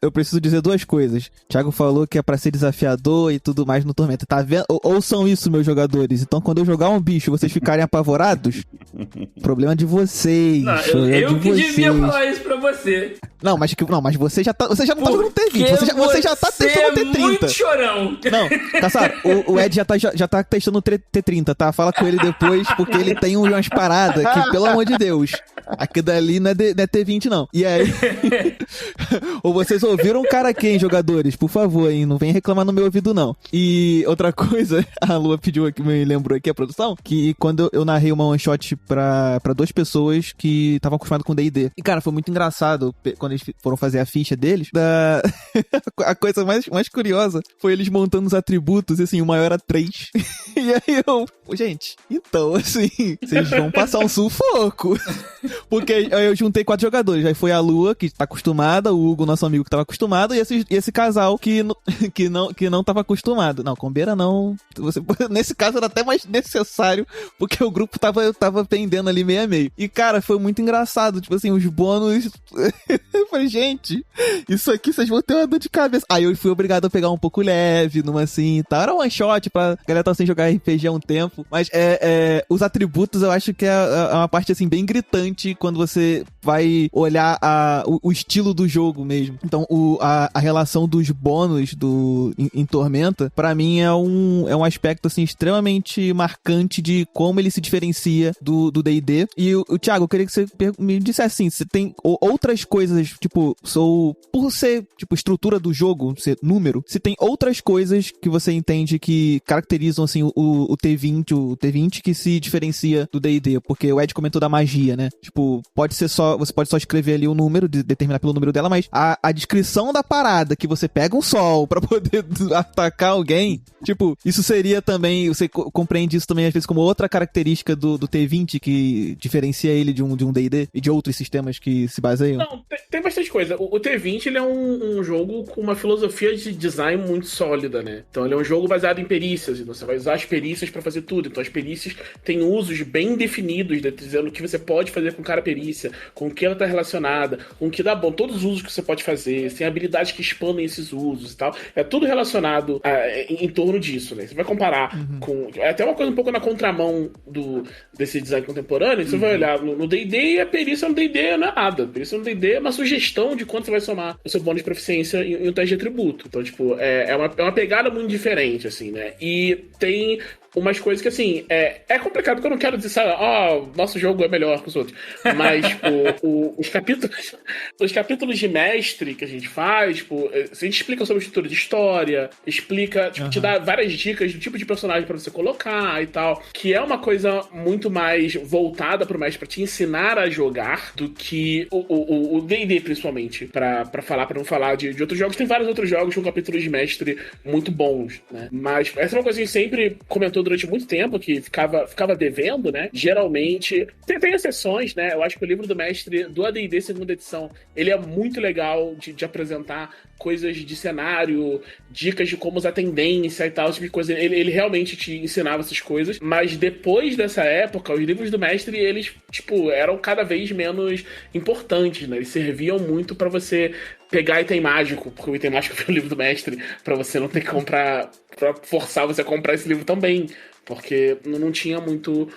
Eu preciso dizer duas coisas. Thiago falou que é pra ser desafiador e tudo mais no Tormenta. Tá vendo? Ouçam isso, meus jogadores. Então, quando eu jogar um bicho, vocês ficarem apavorados, problema de vocês. Não, eu que devia falar isso pra você. Não, mas você já não tá jogando T20. Você já tá testando T30. Muito chorão. Não, Caçaro, o Ed já tá testando T30, tá? Fala com ele depois, porque ele tem umas paradas que, pelo amor de Deus, aqui dali não é T20, não. E aí... Ou vocês ouviram o cara aqui, hein, jogadores? Por favor, hein? Não vem reclamar no meu ouvido, não. E outra coisa, a Lua pediu aqui, me lembrou aqui a produção, que quando eu narrei uma one shot pra 2 pessoas que estavam acostumadas com D&D. E, cara, foi muito engraçado quando eles foram fazer a ficha deles. A coisa mais curiosa foi eles montando os atributos, e assim, o maior era 3. E aí gente, então, assim, vocês vão passar um sufoco. Porque aí eu juntei 4 jogadores. Aí foi a Lua, que tá acostumada, o Hugo, nosso amigo, que tava acostumado, e esse casal que não tava acostumado. Não, com beira não. Nesse caso era até mais necessário, porque o grupo tava pendendo ali meio a meio. E, cara, foi muito engraçado. Tipo assim, os bônus... Eu falei, gente, isso aqui vocês vão ter uma dor de cabeça. Aí eu fui obrigado a pegar um pouco leve, numa assim e tal. Era one shot pra galera tá sem jogar RPG há um tempo. Mas os atributos eu acho que é uma parte assim bem gritante quando você vai olhar o estilo do jogo mesmo. Então a relação dos bônus em Tormenta, pra mim é um aspecto assim extremamente marcante de como ele se diferencia do D&D. E o Thiago, eu queria que você me dissesse assim, você tem outras coisas, tipo, por ser tipo estrutura do jogo, ser número, se tem outras coisas que você entende que caracterizam assim o T20 que se diferencia do D&D, porque o Ed comentou da magia, né? Tipo, pode ser só pode só escrever ali o número, determinar pelo número dela, mas a descrição da parada, que você pega um sol pra poder atacar alguém, tipo, isso seria também, você compreende isso também às vezes como outra característica do T20 que diferencia ele de um D&D e de outros sistemas que se baseiam? Não, tem bastante coisa. O T20, ele é um jogo com uma filosofia de design muito sólida, né? Então ele é um jogo baseado em perícias, então você vai usar as perícias pra fazer tudo. Então as perícias têm usos bem definidos, né? Dizendo o que você pode fazer com cada perícia, com o que ela tá relacionada, com o que dá bom, todos os usos que você pode fazer, tem habilidades que expandem esses usos e tal. É tudo relacionado em torno disso, né? Você vai comparar com... É até uma coisa um pouco na contramão desse design contemporâneo, você vai olhar no D&D e a perícia no D&D não é nada. A perícia no D&D é uma sugestão de quanto você vai somar o seu bônus de proficiência em um teste de atributo. Então, tipo, é uma pegada muito diferente, assim, né? E tem umas coisas que, assim, é complicado, porque eu não quero dizer, sabe, nosso jogo é melhor que os outros. Mas, tipo, os capítulos de mestre que a gente faz, tipo, a gente explica sobre a estrutura de história, explica, tipo, te dá várias dicas do tipo de personagem pra você colocar e tal, que é uma coisa muito mais voltada pro mestre, pra te ensinar a jogar, do que o D&D, principalmente, pra não falar de outros jogos. Tem vários outros jogos com capítulos de mestre muito bons, né? Mas essa é uma coisa que a gente sempre comentou durante muito tempo, que ficava devendo, né? Geralmente, tem exceções, né? Eu acho que o livro do mestre do AD&D segunda edição, ele é muito legal de apresentar coisas de cenário, dicas de como usar tendência e tal, esse tipo de coisa. Ele realmente te ensinava essas coisas, mas depois dessa época, os livros do mestre, eles, tipo, eram cada vez menos importantes, né? Eles serviam muito pra você pegar item mágico, porque o item mágico foi o livro do mestre, pra você não ter que comprar, pra forçar você a comprar esse livro também, porque não tinha muito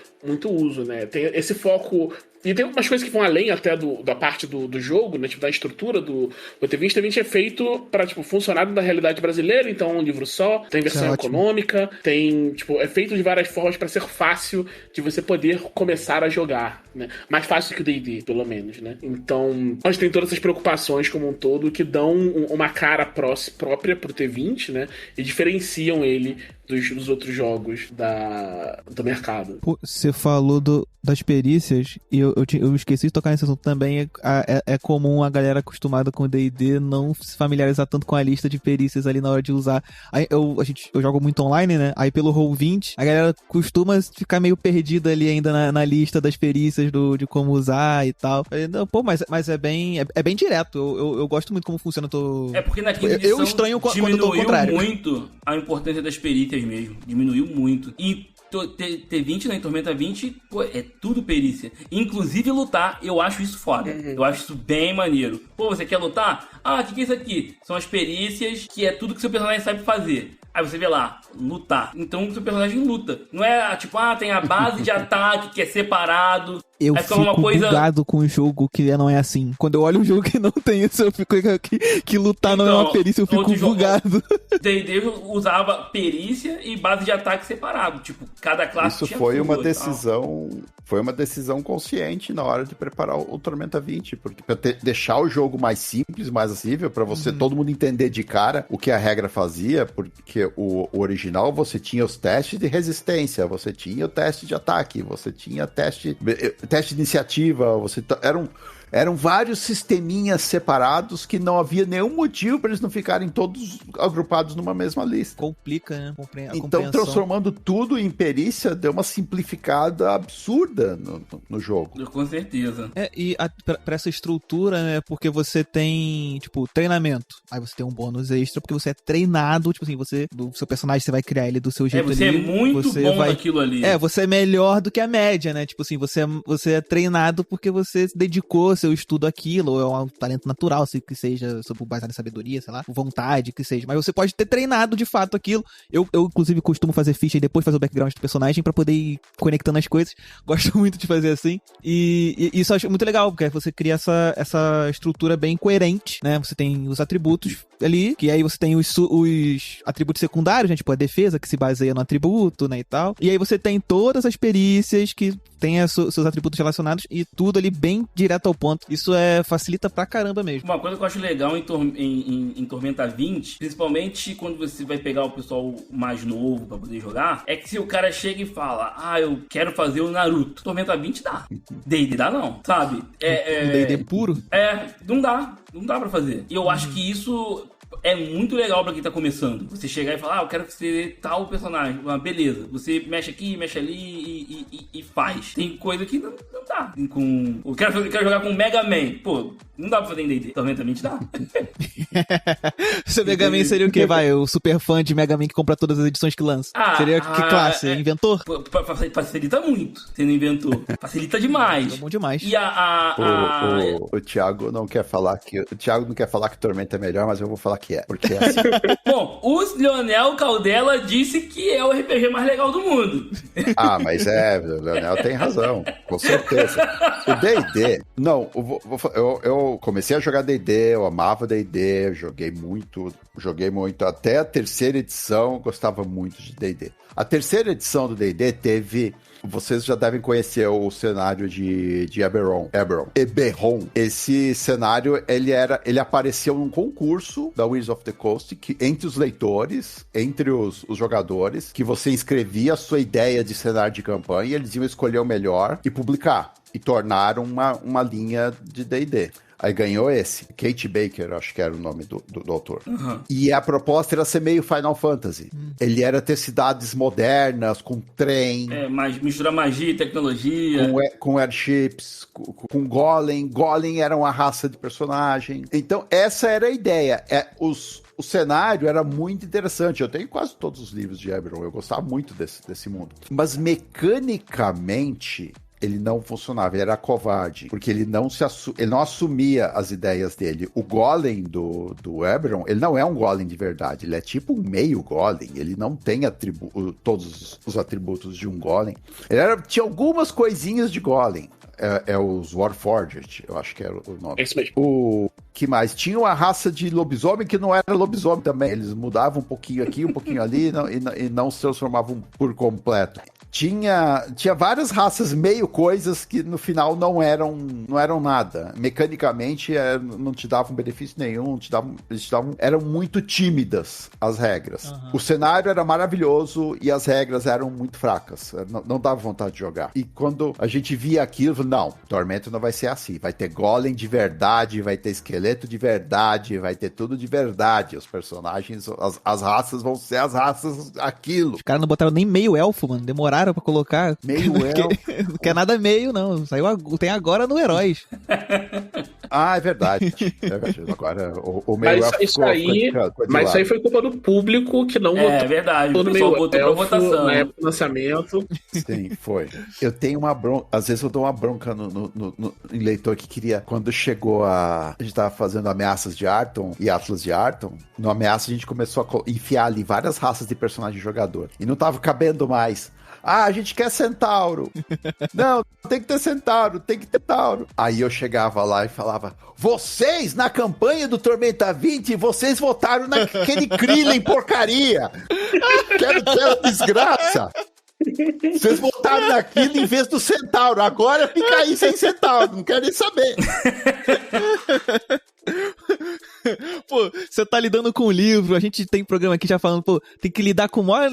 uso, né? Tem esse foco. E tem umas coisas que vão além até da parte do jogo, né? Tipo, da estrutura do T20. O T20 é feito pra, tipo, funcionar da realidade brasileira, então é um livro só, tem versão econômica, tem, tipo, é feito de várias formas pra ser fácil de você poder começar a jogar, né? Mais fácil que o D&D, pelo menos, né? Então, nós tem todas essas preocupações como um todo que dão uma cara própria pro T20, né? E diferenciam ele dos outros jogos do mercado. Você falou das perícias, e eu esqueci de tocar nesse assunto também. É comum a galera acostumada com o D&D não se familiarizar tanto com a lista de perícias ali na hora de usar. Aí eu jogo muito online, né? Aí pelo Roll20, a galera costuma ficar meio perdida ali ainda na lista das perícias de como usar e tal. Pô, mas é bem direto. Eu gosto muito como funciona. É porque na quinta edição eu estranho quando eu tô ao contrário. Diminuiu muito a importância das perícias mesmo. Diminuiu muito. E T20, né, em Tormenta 20, pô, é tudo perícia. Inclusive lutar, eu acho isso foda. Eu acho isso bem maneiro. Pô, você quer lutar? O que é isso aqui? São as perícias, que é tudo que seu personagem sabe fazer. Aí você vê lá, lutar. Então o seu personagem luta. Não é tipo, tem a base de ataque que é separado. Eu fico bugado com um jogo que não é assim. Quando eu olho um jogo que não tem isso, eu fico que lutar não é uma perícia, eu fico bugado. D&D usava perícia e base de ataque separado. Tipo, cada classe isso tinha foi uma decisão. Foi uma decisão consciente na hora de preparar o Tormenta 20, porque pra deixar o jogo mais simples, mais acessível, pra você todo mundo entender de cara o que a regra fazia, porque o original você tinha os testes de resistência, você tinha o teste de ataque, você tinha teste de iniciativa, eram vários sisteminhas separados que não havia nenhum motivo para eles não ficarem todos agrupados numa mesma lista. Complica, né? Então, transformando tudo em perícia, deu uma simplificada absurda no jogo. Com certeza. E pra essa estrutura, né? Porque você tem, tipo, treinamento. Aí você tem um bônus extra, porque você é treinado, tipo assim, do seu personagem, você vai criar ele do seu jeito ali. Você é muito bom naquilo ali. Você é melhor do que a média, né? Tipo assim, você é treinado porque você se dedicou seu estudo aquilo, ou é um talento natural, que seja sobre baseado em sabedoria, sei lá, vontade, que seja. Mas você pode ter treinado de fato aquilo. Eu inclusive, costumo fazer ficha e depois fazer o background do personagem pra poder ir conectando as coisas. Gosto muito de fazer assim. E isso eu acho muito legal, porque você cria essa estrutura bem coerente, né? Você tem os atributos ali, que aí você tem os atributos secundários, né? Tipo a defesa, que se baseia no atributo, né, e tal. E aí você tem todas as perícias que tem seus atributos relacionados e tudo ali bem direto ao ponto. ponto. Isso facilita pra caramba mesmo. Uma coisa que eu acho legal em Tormenta 20, principalmente quando você vai pegar o pessoal mais novo pra poder jogar, é que se o cara chega e fala, eu quero fazer o Naruto, Tormenta 20 dá. D&D dá não, sabe? D&D puro? Não dá pra fazer. E eu acho que isso é muito legal pra quem tá começando. Você chegar e falar, eu quero ser tal personagem. Beleza. Você mexe aqui, mexe ali e faz. Tem coisa que não dá. Eu quero jogar com Mega Man. Pô, não dá pra fazer em D&D. Tormenta 20 dá. Seu Mega Man seria o quê? O super fã de Mega Man que compra todas as edições que lança. Seria que classe? Inventor? Facilita muito sendo inventor. Facilita demais. É bom demais. E o Thiago não quer falar que... O Thiago não quer falar que Tormenta é melhor, mas eu vou falar que é. Porque é assim. Bom, o Leonel Caldela disse que é o RPG mais legal do mundo. Mas o Leonel tem razão. Com certeza. O D&D... Não, eu comecei a jogar D&D, eu amava D&D, joguei muito. Até a terceira edição, eu gostava muito de D&D. A terceira edição do D&D teve... Vocês já devem conhecer o cenário de Eberron. Esse cenário, ele apareceu num concurso da Wizards of the Coast, que, entre os leitores, entre os jogadores, que você inscrevia a sua ideia de cenário de campanha, e eles iam escolher o melhor e publicar. E tornaram uma linha de D&D. Aí ganhou esse. Kate Baker, acho que era o nome do autor. Uhum. E a proposta era ser meio Final Fantasy. Ele era ter cidades modernas, com trem. Misturar magia e tecnologia. Com airships, com Golem. Golem era uma raça de personagem. Então, essa era a ideia. O cenário era muito interessante. Eu tenho quase todos os livros de Eberron. Eu gostava muito desse mundo. Mas, mecanicamente... ele não funcionava, ele era covarde, porque ele não assumia as ideias dele. O Golem do Eberron, ele não é um Golem de verdade, ele é tipo um meio Golem, ele não tem todos os atributos de um Golem. Tinha algumas coisinhas de Golem. Os Warforged, eu acho que era o nome. Esse mesmo. O que mais? Tinha uma raça de lobisomem que não era lobisomem também. Eles mudavam um pouquinho aqui, um pouquinho ali e não se transformavam por completo. Tinha várias raças meio coisas que no final não eram nada. Mecanicamente não te davam benefício nenhum, eram muito tímidas as regras. Uhum. O cenário era maravilhoso e as regras eram muito fracas. Não dava vontade de jogar. E quando a gente via aquilo, não, Tormenta não vai ser assim. Vai ter Golem de verdade, vai ter esqueleto de verdade, vai ter tudo de verdade. Os personagens, as raças vão ser as raças, aquilo. Os caras não botaram nem meio elfo, mano. Demoraram pra colocar. Meio elfo. Não quer nada meio, não. Tem agora no Heróis. É verdade. Agora, o meio elfo isso aí foi culpa do público que não votou. É verdade. O pessoal botou pra votação. Na época do lançamento. Sim, foi. Eu tenho uma bronca. Às vezes eu dou uma bronca em leitor que queria. Quando chegou a gente tava fazendo Ameaças de Arton e Atlas de Arton, no Ameaça a gente começou a enfiar ali várias raças de personagem jogador. E não tava cabendo mais. A gente quer centauro. Não, tem que ter centauro, tem que ter tauro. Aí eu chegava lá e falava, vocês, na campanha do Tormenta 20, vocês votaram naquele Krillin porcaria. Quero ter uma desgraça. Vocês votaram naquilo em vez do centauro. Agora fica aí sem centauro, não quero nem saber. Pô, você tá lidando com o livro, a gente tem programa aqui já falando, pô, tem que lidar com maior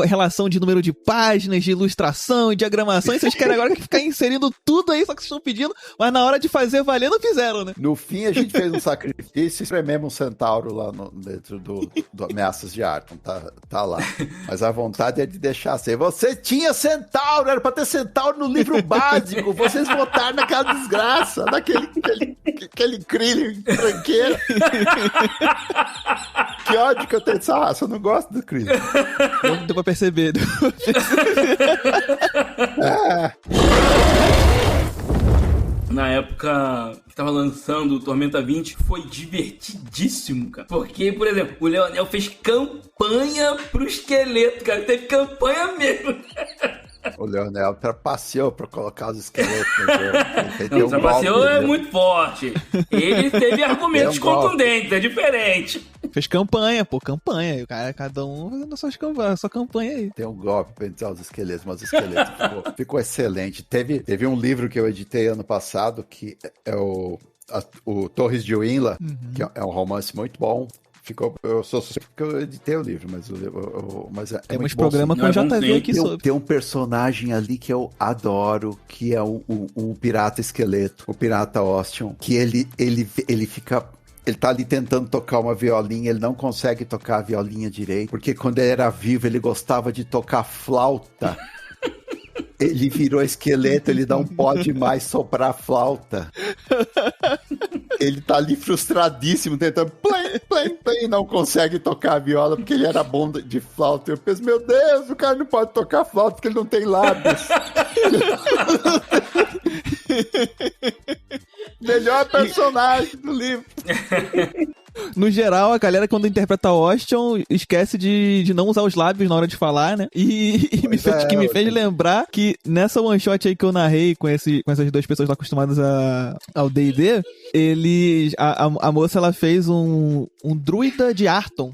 relação de número de páginas, de ilustração, de diagramação, e vocês querem agora ficar inserindo tudo aí, só que vocês estão pedindo, mas na hora de fazer valer não fizeram, né? No fim a gente fez um sacrifício e esprememos um centauro lá dentro do Ameaças de Arton, tá lá. Mas a vontade é de deixar assim, você tinha centauro, era pra ter centauro no livro básico, vocês votaram naquela desgraça, naquele Krillin tranqueira. Que ódio que eu tenho dessa raça, eu não gosto do Krillin. Não deu pra perceber. Na época que tava lançando o Tormenta 20, foi divertidíssimo, cara. Porque, por exemplo, o Leonel fez campanha pro esqueleto, cara. Teve campanha mesmo. O Leonel trapaceou pra colocar os esqueletos. Trapaceou é muito forte. Ele teve argumentos contundentes, é diferente. Fez campanha, pô, campanha. E o cara, cada um fazendo a sua campanha aí. Tem um golpe pra entrar os esqueletos, mas os esqueletos ficou excelente. Teve um livro que eu editei ano passado, que é o Torres de Winla, que é um romance muito bom. Eu sou suspeito porque eu editei o livro, mas é temos muito programa bom, com o JV aqui sobre. Tem um personagem ali que eu adoro, que é o pirata esqueleto, o pirata Austin, que ele fica... Ele tá ali tentando tocar uma violinha, ele não consegue tocar a violinha direito, porque quando ele era vivo, ele gostava de tocar flauta. Ele virou esqueleto, ele não pode mais soprar flauta. Ele tá ali frustradíssimo, tentando play, não consegue tocar a viola, porque ele era bom de flauta. Eu penso, meu Deus, o cara não pode tocar flauta porque ele não tem lábios. Melhor personagem do livro. No geral, a galera, quando interpreta Austin, esquece de não usar os lábios na hora de falar, né? E me fez lembrar que nessa one shot aí que eu narrei com essas duas pessoas lá acostumadas ao D&D, a moça, ela fez um druida de Arton.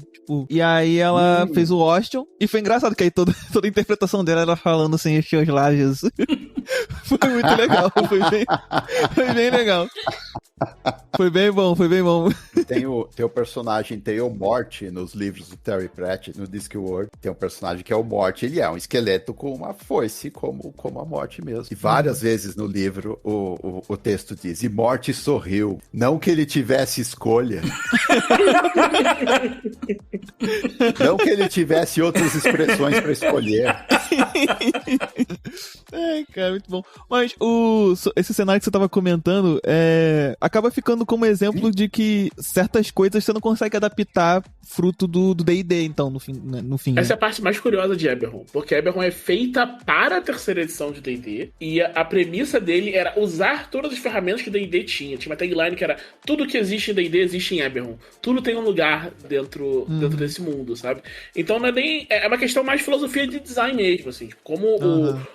E aí ela fez o Austin, e foi engraçado que aí toda a interpretação dela era falando sem encher os lábios. Foi muito legal, foi bem legal. Foi bem bom. Tem o personagem, tem o Morty nos livros do Terry Pratchett, no Discworld. Tem um personagem que é o Morty, ele é um esqueleto com uma foice, como a Morty mesmo. E várias vezes no livro o texto diz, e Morty sorriu, não que ele tivesse escolha. Não que ele tivesse outras expressões para escolher. Ai, cara, muito bom. Mas esse cenário que você tava comentando acaba ficando como exemplo de que certas coisas você não consegue adaptar fruto do D&D, então, no fim. Essa é a parte mais curiosa de Eberron, porque Eberron é feita para a terceira edição de D&D, e a premissa dele era usar todas as ferramentas que D&D tinha. Tinha uma tagline que era, tudo que existe em D&D existe em Eberron. Tudo tem um lugar dentro desse mundo, sabe? Então não é nem... É uma questão mais de filosofia de design mesmo, assim. Como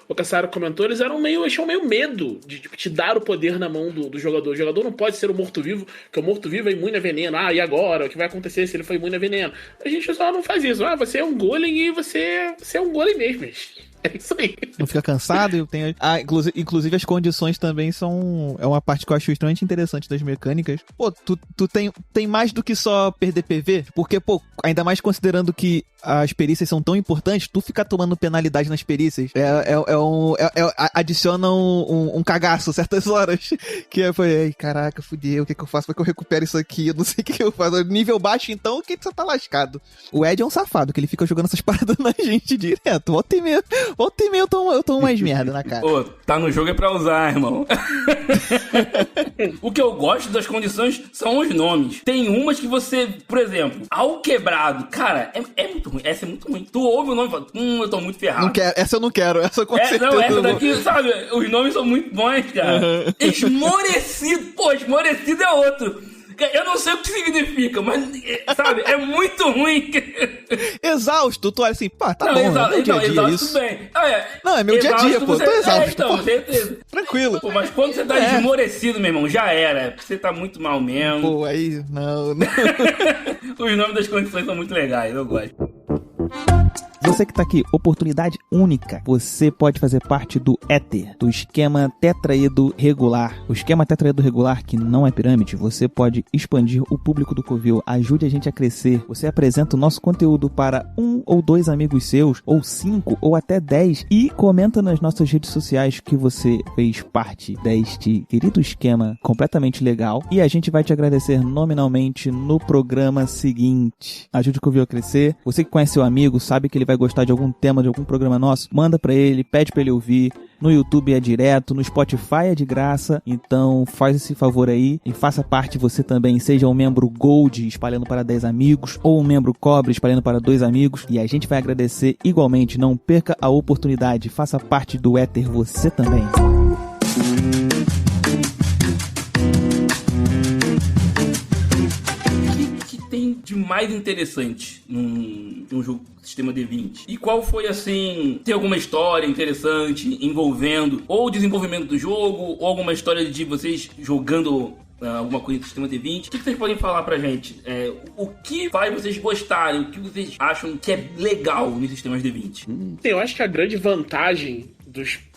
o Cassaro comentou, eles tinham meio medo de te dar o poder na mão do jogador. O jogador não pode ser um morto-vivo, porque o morto-vivo é imune a veneno. Ah, e agora? O que vai acontecer se ele for imune a veneno? A gente só não faz isso. Ah, você é um golem e você é um golem mesmo. É isso aí. Não fica cansado? Inclusive as condições também são... É uma parte que eu acho extremamente interessante das mecânicas. Pô, tu tem mais do que só perder PV? Porque, pô, ainda mais considerando que as perícias são tão importantes, tu ficar tomando penalidade nas perícias adiciona um cagaço certas horas. Que foi, caraca, fudeu, o que eu faço? Como é que eu recupero isso aqui? Eu não sei o que eu faço. Nível baixo, então, que você tá lascado. O Ed é um safado, que ele fica jogando essas paradas na gente direto. Volta e meia eu tomo mais merda na cara. Pô, tá no jogo é pra usar, irmão. O que eu gosto das condições são os nomes. Tem umas que você, por exemplo, ao quebrado, cara, é muito ruim. Essa é muito ruim. Tu ouve o nome e fala, eu tô muito ferrado. Essa eu não quero. Essa com certeza. Não, essa daqui, sabe? Os nomes são muito bons, cara. Esmorecido. Pô, esmorecido é outro. Eu não sei o que significa, mas, sabe, é muito ruim. Exausto, tu olha assim, pá, tá bom, é meu dia a dia exausto, isso. Tudo bem. Não, é meu dia a dia, pô, tô exausto. Então, certeza. Tranquilo. Pô, mas quando você tá esmorecido, meu irmão, já era. Você tá muito mal mesmo. Pô, aí, não. Os nomes das condições são muito legais, eu gosto. Você que tá aqui, oportunidade única. Você pode fazer parte do Éter, do esquema tetraedro regular. O esquema tetraedro regular, que não é pirâmide, você pode expandir o público do Covil. Ajude a gente a crescer. Você apresenta o nosso conteúdo para 1 ou 2 amigos seus, ou 5, ou até 10, e comenta nas nossas redes sociais que você fez parte deste querido esquema completamente legal. E a gente vai te agradecer nominalmente no programa seguinte. Ajude o Covil a crescer. Você que conhece seu amigo, sabe que ele vai gostar de algum tema, de algum programa nosso, manda pra ele, pede pra ele ouvir. No YouTube é direto, no Spotify é de graça, então faz esse favor aí e faça parte você também, seja um membro Gold espalhando para 10 amigos, ou um membro Cobre espalhando para 2 amigos, e a gente vai agradecer igualmente. Não perca a oportunidade, faça parte do Éter você também. Tem de mais interessante num jogo sistema D20? E qual foi, assim, tem alguma história interessante envolvendo ou o desenvolvimento do jogo, ou alguma história de vocês jogando alguma coisa do sistema D20. O que vocês podem falar pra gente? O que faz vocês gostarem? O que vocês acham que é legal nos sistemas D20? Eu acho que a grande vantagem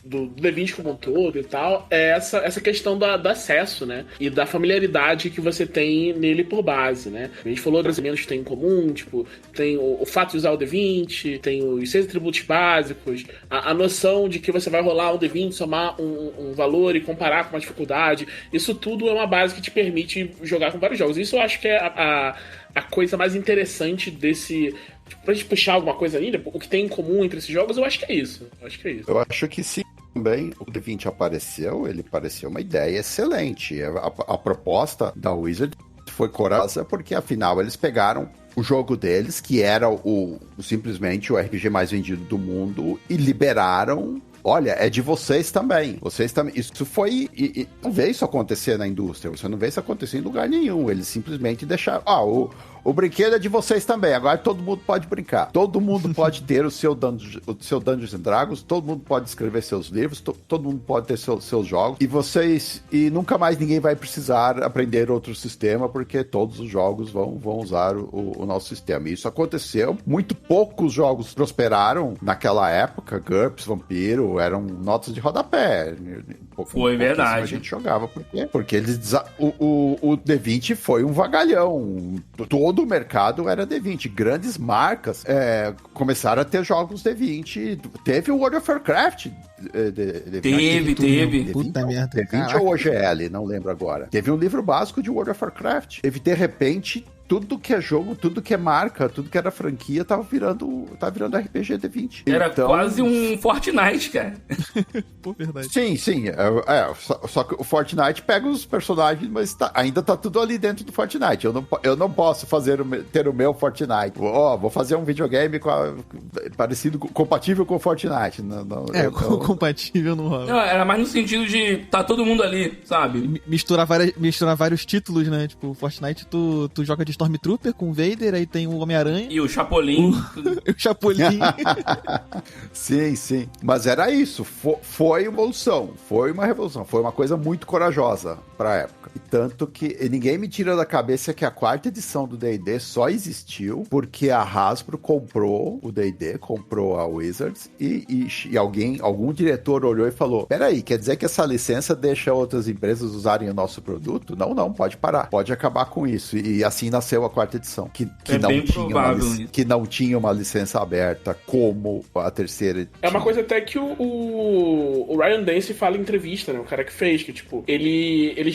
do D20 como um todo e tal, é essa questão do acesso, né? E da familiaridade que você tem nele por base, né? A gente falou dos elementos que tem em comum, tipo, tem o fato de usar o D20, tem os 6 atributos básicos, a noção de que você vai rolar um D20, somar um valor e comparar com uma dificuldade. Isso tudo é uma base que te permite jogar com vários jogos. Isso eu acho que é a coisa mais interessante desse... Pra gente puxar alguma coisa ainda, o que tem em comum entre esses jogos, eu acho que é isso. Eu acho que sim. Também o D20 ele pareceu uma ideia excelente. A proposta da Wizard foi corajosa porque, afinal, eles pegaram o jogo deles, que era simplesmente o RPG mais vendido do mundo, e liberaram... Olha, é de vocês também. Vocês também. Isso foi... E não vê isso acontecer na indústria. Você não vê isso acontecer em lugar nenhum. Eles simplesmente deixaram... O brinquedo é de vocês também. Agora todo mundo pode brincar. Todo mundo pode ter o seu Dungeons and Dragons. Todo mundo pode escrever seus livros. Todo mundo pode ter seus jogos. E nunca mais ninguém vai precisar aprender outro sistema, porque todos os jogos vão usar o nosso sistema. E isso aconteceu. Muito poucos jogos prosperaram naquela época. GURPS, Vampiro, eram notas de rodapé. Foi verdade. A gente jogava. Por quê? Porque o D20 foi um vagalhão. Todo o mercado era D20. Grandes marcas começaram a ter jogos D20. Teve o World of Warcraft. Teve. Puta merda. D20 ou OGL, não lembro agora. Teve um livro básico de World of Warcraft. Teve, de repente... Tudo que é jogo, tudo que é marca, tudo que era franquia, tava virando RPG D20. Era quase um Fortnite, cara. Pô, verdade. Sim. Só que o Fortnite pega os personagens, mas ainda tá tudo ali dentro do Fortnite. Eu não posso ter o meu Fortnite. Vou fazer um videogame compatível com o Fortnite. Compatível não rola. Não, era mais no sentido de tá todo mundo ali, sabe? Misturar vários títulos, né? Tipo, Fortnite tu joga de Stormtrooper com o Vader, aí tem o Homem-Aranha. E o Chapolin. O Chapolin. Sim. Mas era isso. Foi uma evolução. Foi uma revolução. Foi uma coisa muito corajosa pra época. E tanto que ninguém me tira da cabeça que a 4ª edição do D&D só existiu porque a Hasbro comprou o D&D, comprou a Wizards e algum diretor olhou e falou: peraí, quer dizer que essa licença deixa outras empresas usarem o nosso produto? Não, pode parar. Pode acabar com isso. E assim nasceu a 4ª edição, que não tinha uma licença aberta como a 3ª. É uma coisa até que o Ryan Dance fala em entrevista, né? O cara que fez, que tipo, ele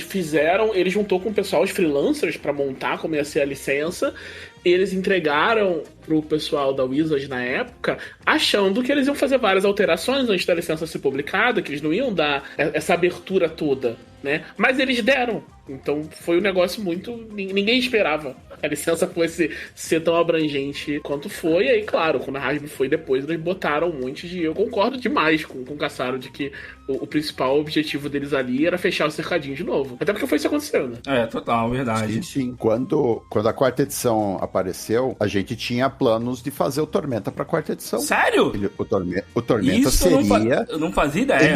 juntou com o pessoal, os freelancers, pra montar como ia ser a licença. Eles entregaram pro pessoal da Wizard na época, achando que eles iam fazer várias alterações antes da licença ser publicada, que eles não iam dar essa abertura toda, né? Mas eles deram. Então foi um negócio muito... Ninguém esperava a licença fosse ser tão abrangente quanto foi. E aí, claro, quando a Hasbro foi depois, eles botaram um monte de... Eu concordo demais com o Cassaro de que o principal objetivo deles ali era fechar o cercadinho de novo. Até porque foi isso acontecendo, né? Total, verdade. Sim. Quando a 4ª edição apareceu, a gente tinha planos de fazer o Tormenta pra 4ª edição. Sério? O Tormenta isso seria... Eu não fazia ideia.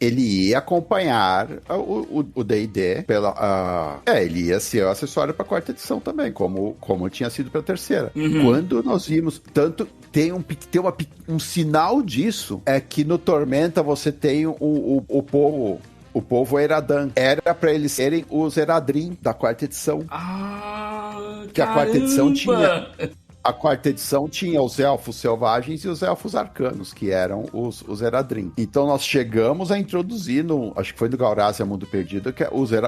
Ele ia acompanhar o D&D pela... ele ia ser o acessório pra 4ª edição também, como tinha sido pra 3ª. Uhum. Quando nós vimos... Tanto tem um sinal disso, é que no Tormenta você tem o povo... O povo Eradan. Era pra eles serem os Eradrim da 4ª edição. Que a 4ª edição tinha... A 4ª edição tinha os elfos selvagens e os elfos arcanos, que eram os Eradrim. Então nós chegamos a introduzir, acho que foi no Gaurásia Mundo Perdido, que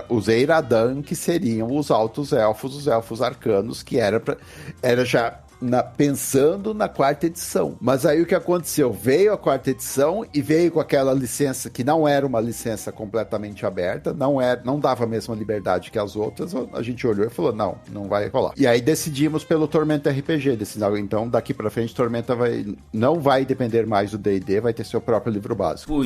os Eiradan, que seriam os altos elfos, os elfos arcanos, que era já... pensando na 4ª edição. Mas aí o que aconteceu? Veio a 4ª edição e veio com aquela licença que não era uma licença completamente aberta, não dava a mesma liberdade que as outras. A gente olhou e falou, não vai rolar. E aí decidimos pelo Tormenta RPG. Então daqui pra frente Tormenta não vai depender mais do D&D, vai ter seu próprio livro básico.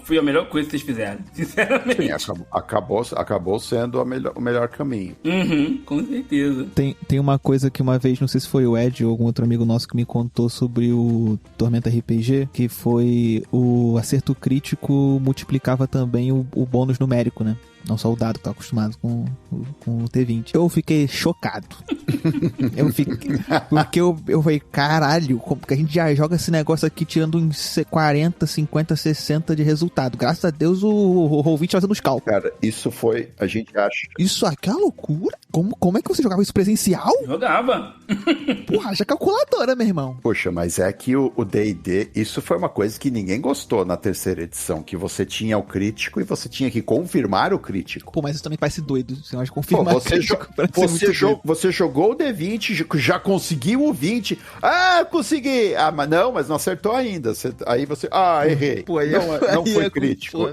Foi a melhor coisa que vocês fizeram, sinceramente. Sim, acabou sendo o melhor caminho. Uhum, com certeza. Tem uma coisa que uma vez, não sei se foi o Ed ou algum outro amigo nosso que me contou sobre o Tormenta RPG, que foi o acerto crítico multiplicava também o bônus numérico, né? Não só o Dado que tá acostumado com o T20. Eu fiquei chocado. Porque eu falei, caralho, porque a gente já joga esse negócio aqui tirando uns 40, 50, 60 de resultado. Graças a Deus o Roll20 fazendo os cálculos. Cara, isso foi, a gente acha... Isso aqui é uma loucura? Como é que você jogava isso presencial? Jogava. Porra, já calculadora, meu irmão. Poxa, mas é que o D&D, isso foi uma coisa que ninguém gostou na terceira edição, que você tinha o crítico e você tinha que confirmar o crítico. Pô, mas isso também parece doido. Você não pode confirmar o crítico. Você jogou o D20, já conseguiu o 20. Ah, consegui! Ah, mas não acertou ainda. Aí você... Ah, errei. Pô, não foi crítico.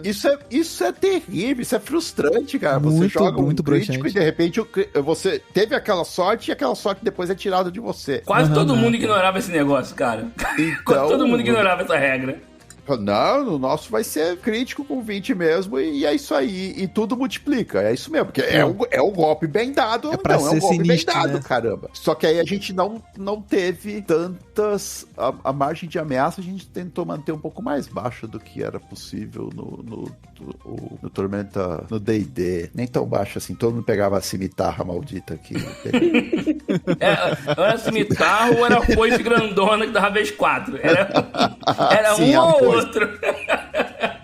Isso é terrível, isso é frustrante, cara. Você joga um crítico e de repente você teve aquela sorte e aquela sorte depois é tirada de você. Quase todo mundo ignorava esse negócio, cara. Então, Quase todo mundo ignorava essa regra. Não, o nosso vai ser crítico com 20 mesmo e é isso aí. E tudo multiplica, é isso mesmo. Porque é um golpe bem dado. É pra ser um golpe sinistro, bem dado, né? caramba. Só que aí a gente não teve tantas... A margem de ameaça a gente tentou manter um pouco mais baixa do que era possível no Tormenta, no D&D. Nem tão baixo assim. Todo mundo pegava a cimitarra maldita aqui. Era a cimitarra ou era a foice grandona que dava vez 4? Era Sim, um ou foice. outro.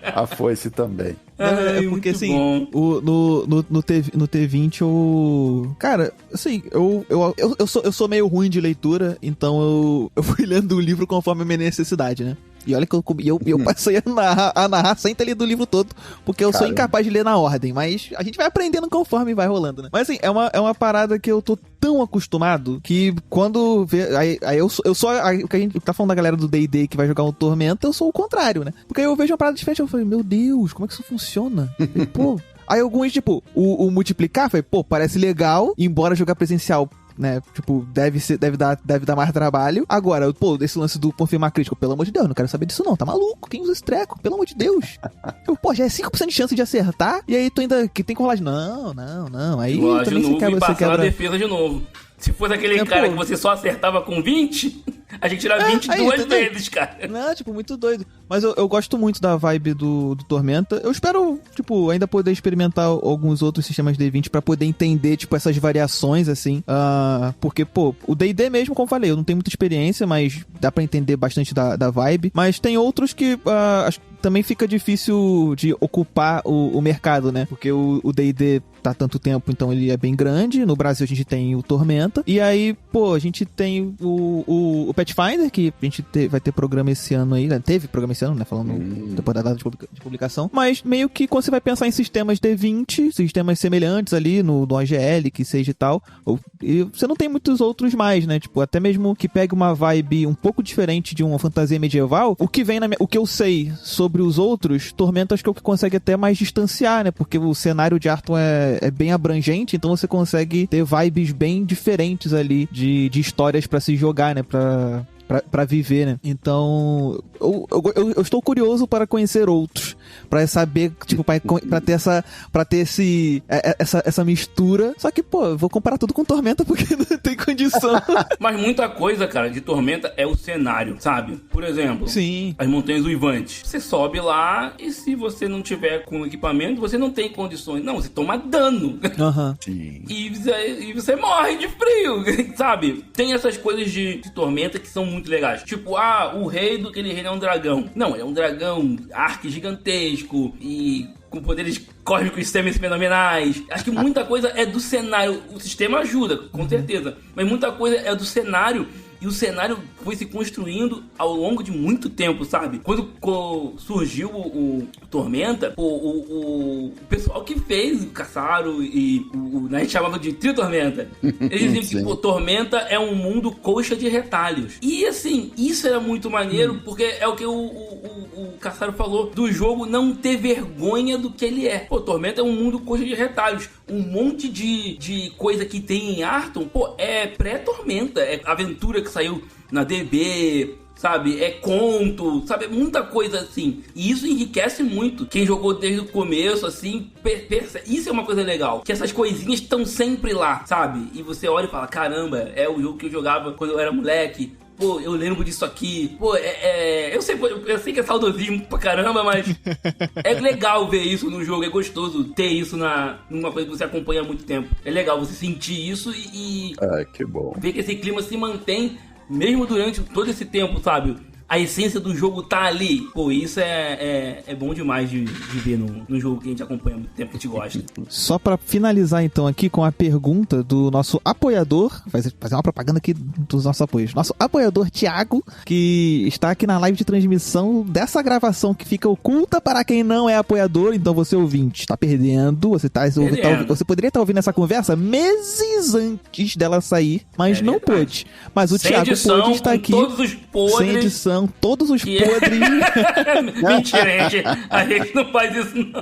A foice também. É porque muito assim, bom. no T20 eu... Cara, assim, eu sou meio ruim de leitura, então eu fui lendo o livro conforme a minha necessidade, né? E olha que eu passei a narrar sem ter lido o livro todo, porque eu sou incapaz de ler na ordem, mas a gente vai aprendendo conforme vai rolando, né? Mas assim, é uma parada que eu tô tão acostumado que quando eu sou o que a gente tá falando da galera do D&D que vai jogar um Tormenta, eu sou o contrário, né? Porque aí eu vejo uma parada diferente, eu falei, meu Deus, como é que isso funciona? E, pô, aí alguns, tipo, o multiplicar, falei, pô, parece legal, embora jogar presencial, né, tipo, deve dar mais trabalho. Agora, pô, esse lance do confirmar crítico, pelo amor de Deus, não quero saber disso não, tá maluco? Quem usa esse treco? Pelo amor de Deus. Pô, já é 5% de chance de acertar, e aí tu ainda que tem que rolar de não, aí Rolar também de novo e passar na quebra... defesa de novo. Se fosse aquele cara que você só acertava com 20, a gente tira 20 aí, duas entendeu? vezes, cara. Não, tipo, muito doido. Mas eu gosto muito da vibe do Tormenta. Eu espero, tipo, ainda poder experimentar alguns outros sistemas D20 pra poder entender, tipo, essas variações, assim. Porque, pô, o D&D mesmo, como eu falei, eu não tenho muita experiência, mas dá pra entender bastante da vibe. Mas tem outros que acho que também fica difícil de ocupar o mercado, né? Porque o D&D tá há tanto tempo, então ele é bem grande. No Brasil a gente tem o Tormenta. E aí, pô, a gente tem o Pathfinder, que a gente vai ter programa esse ano aí, né? Teve programa esse ano, né? Falando depois da data de publicação. Mas meio que quando você vai pensar em sistemas D20, sistemas semelhantes ali no OGL, que seja e tal, e você não tem muitos outros mais, né? Tipo, até mesmo que pegue uma vibe um pouco diferente de uma fantasia medieval, o que eu sei sobre os outros, Tormenta acho que é o que consegue até mais distanciar, né? Porque o cenário de Arton é bem abrangente, então você consegue ter vibes bem diferentes ali de histórias pra se jogar, né? Pra viver, né? Então, eu estou curioso para conhecer outros, pra saber, tipo, pra ter essa mistura. Só que, pô, eu vou comparar tudo com Tormenta porque não tem condição. Mas muita coisa, cara, de Tormenta é o cenário, sabe? Por exemplo, Sim. as Montanhas Uivantes. Você sobe lá e se você não tiver com equipamento, você não tem condições. Não, você toma dano. Aham. Sim. E você morre de frio, sabe? Tem essas coisas de Tormenta que são muito legais. Tipo, o rei do aquele reino é um dragão. Não, é um dragão arque gigantesco e com poderes cósmicos semi-fenomenais. Acho que muita coisa é do cenário. O sistema ajuda, com certeza. Mas muita coisa é do cenário. E o cenário foi se construindo ao longo de muito tempo, sabe? Quando surgiu o Tormenta, o pessoal que fez o Caçaro e a gente chamava de Trio Tormenta. Eles diziam que Tormenta é um mundo coxa de retalhos. E assim, isso era muito maneiro, porque é o que o Caçaro falou, do jogo não ter vergonha do que ele é. Pô, Tormenta é um mundo coxa de retalhos. Um monte de coisa que tem em Arton, pô, é pré-Tormenta, é aventura que saiu na DB, sabe? É conto, sabe? Muita coisa assim. E isso enriquece muito. Quem jogou desde o começo, assim, isso é uma coisa legal. Que essas coisinhas estão sempre lá, sabe? E você olha e fala, caramba, é o jogo que eu jogava quando eu era moleque. pô, eu lembro disso aqui. Pô, eu sei que é saudosismo pra caramba, mas é legal ver isso no jogo, é gostoso ter isso numa coisa que você acompanha há muito tempo. É legal você sentir isso e que bom. ver que esse clima se mantém mesmo durante todo esse tempo, sabe? A essência do jogo tá ali. Pô, isso é bom demais de ver num jogo que a gente acompanha há muito tempo, que a gente gosta. Só pra finalizar então aqui com a pergunta do nosso apoiador, fazer uma propaganda aqui dos nossos apoios. Nosso apoiador Thiago, que está aqui na live de transmissão dessa gravação que fica oculta para quem não é apoiador. Então você ouvinte está perdendo. Você poderia estar ouvindo essa conversa meses antes dela sair, mas não pôde. Mas o Thiago pôde estar aqui. Todos os podres. Sem edição, todos os podres. Mentira, gente. A gente não faz isso, não.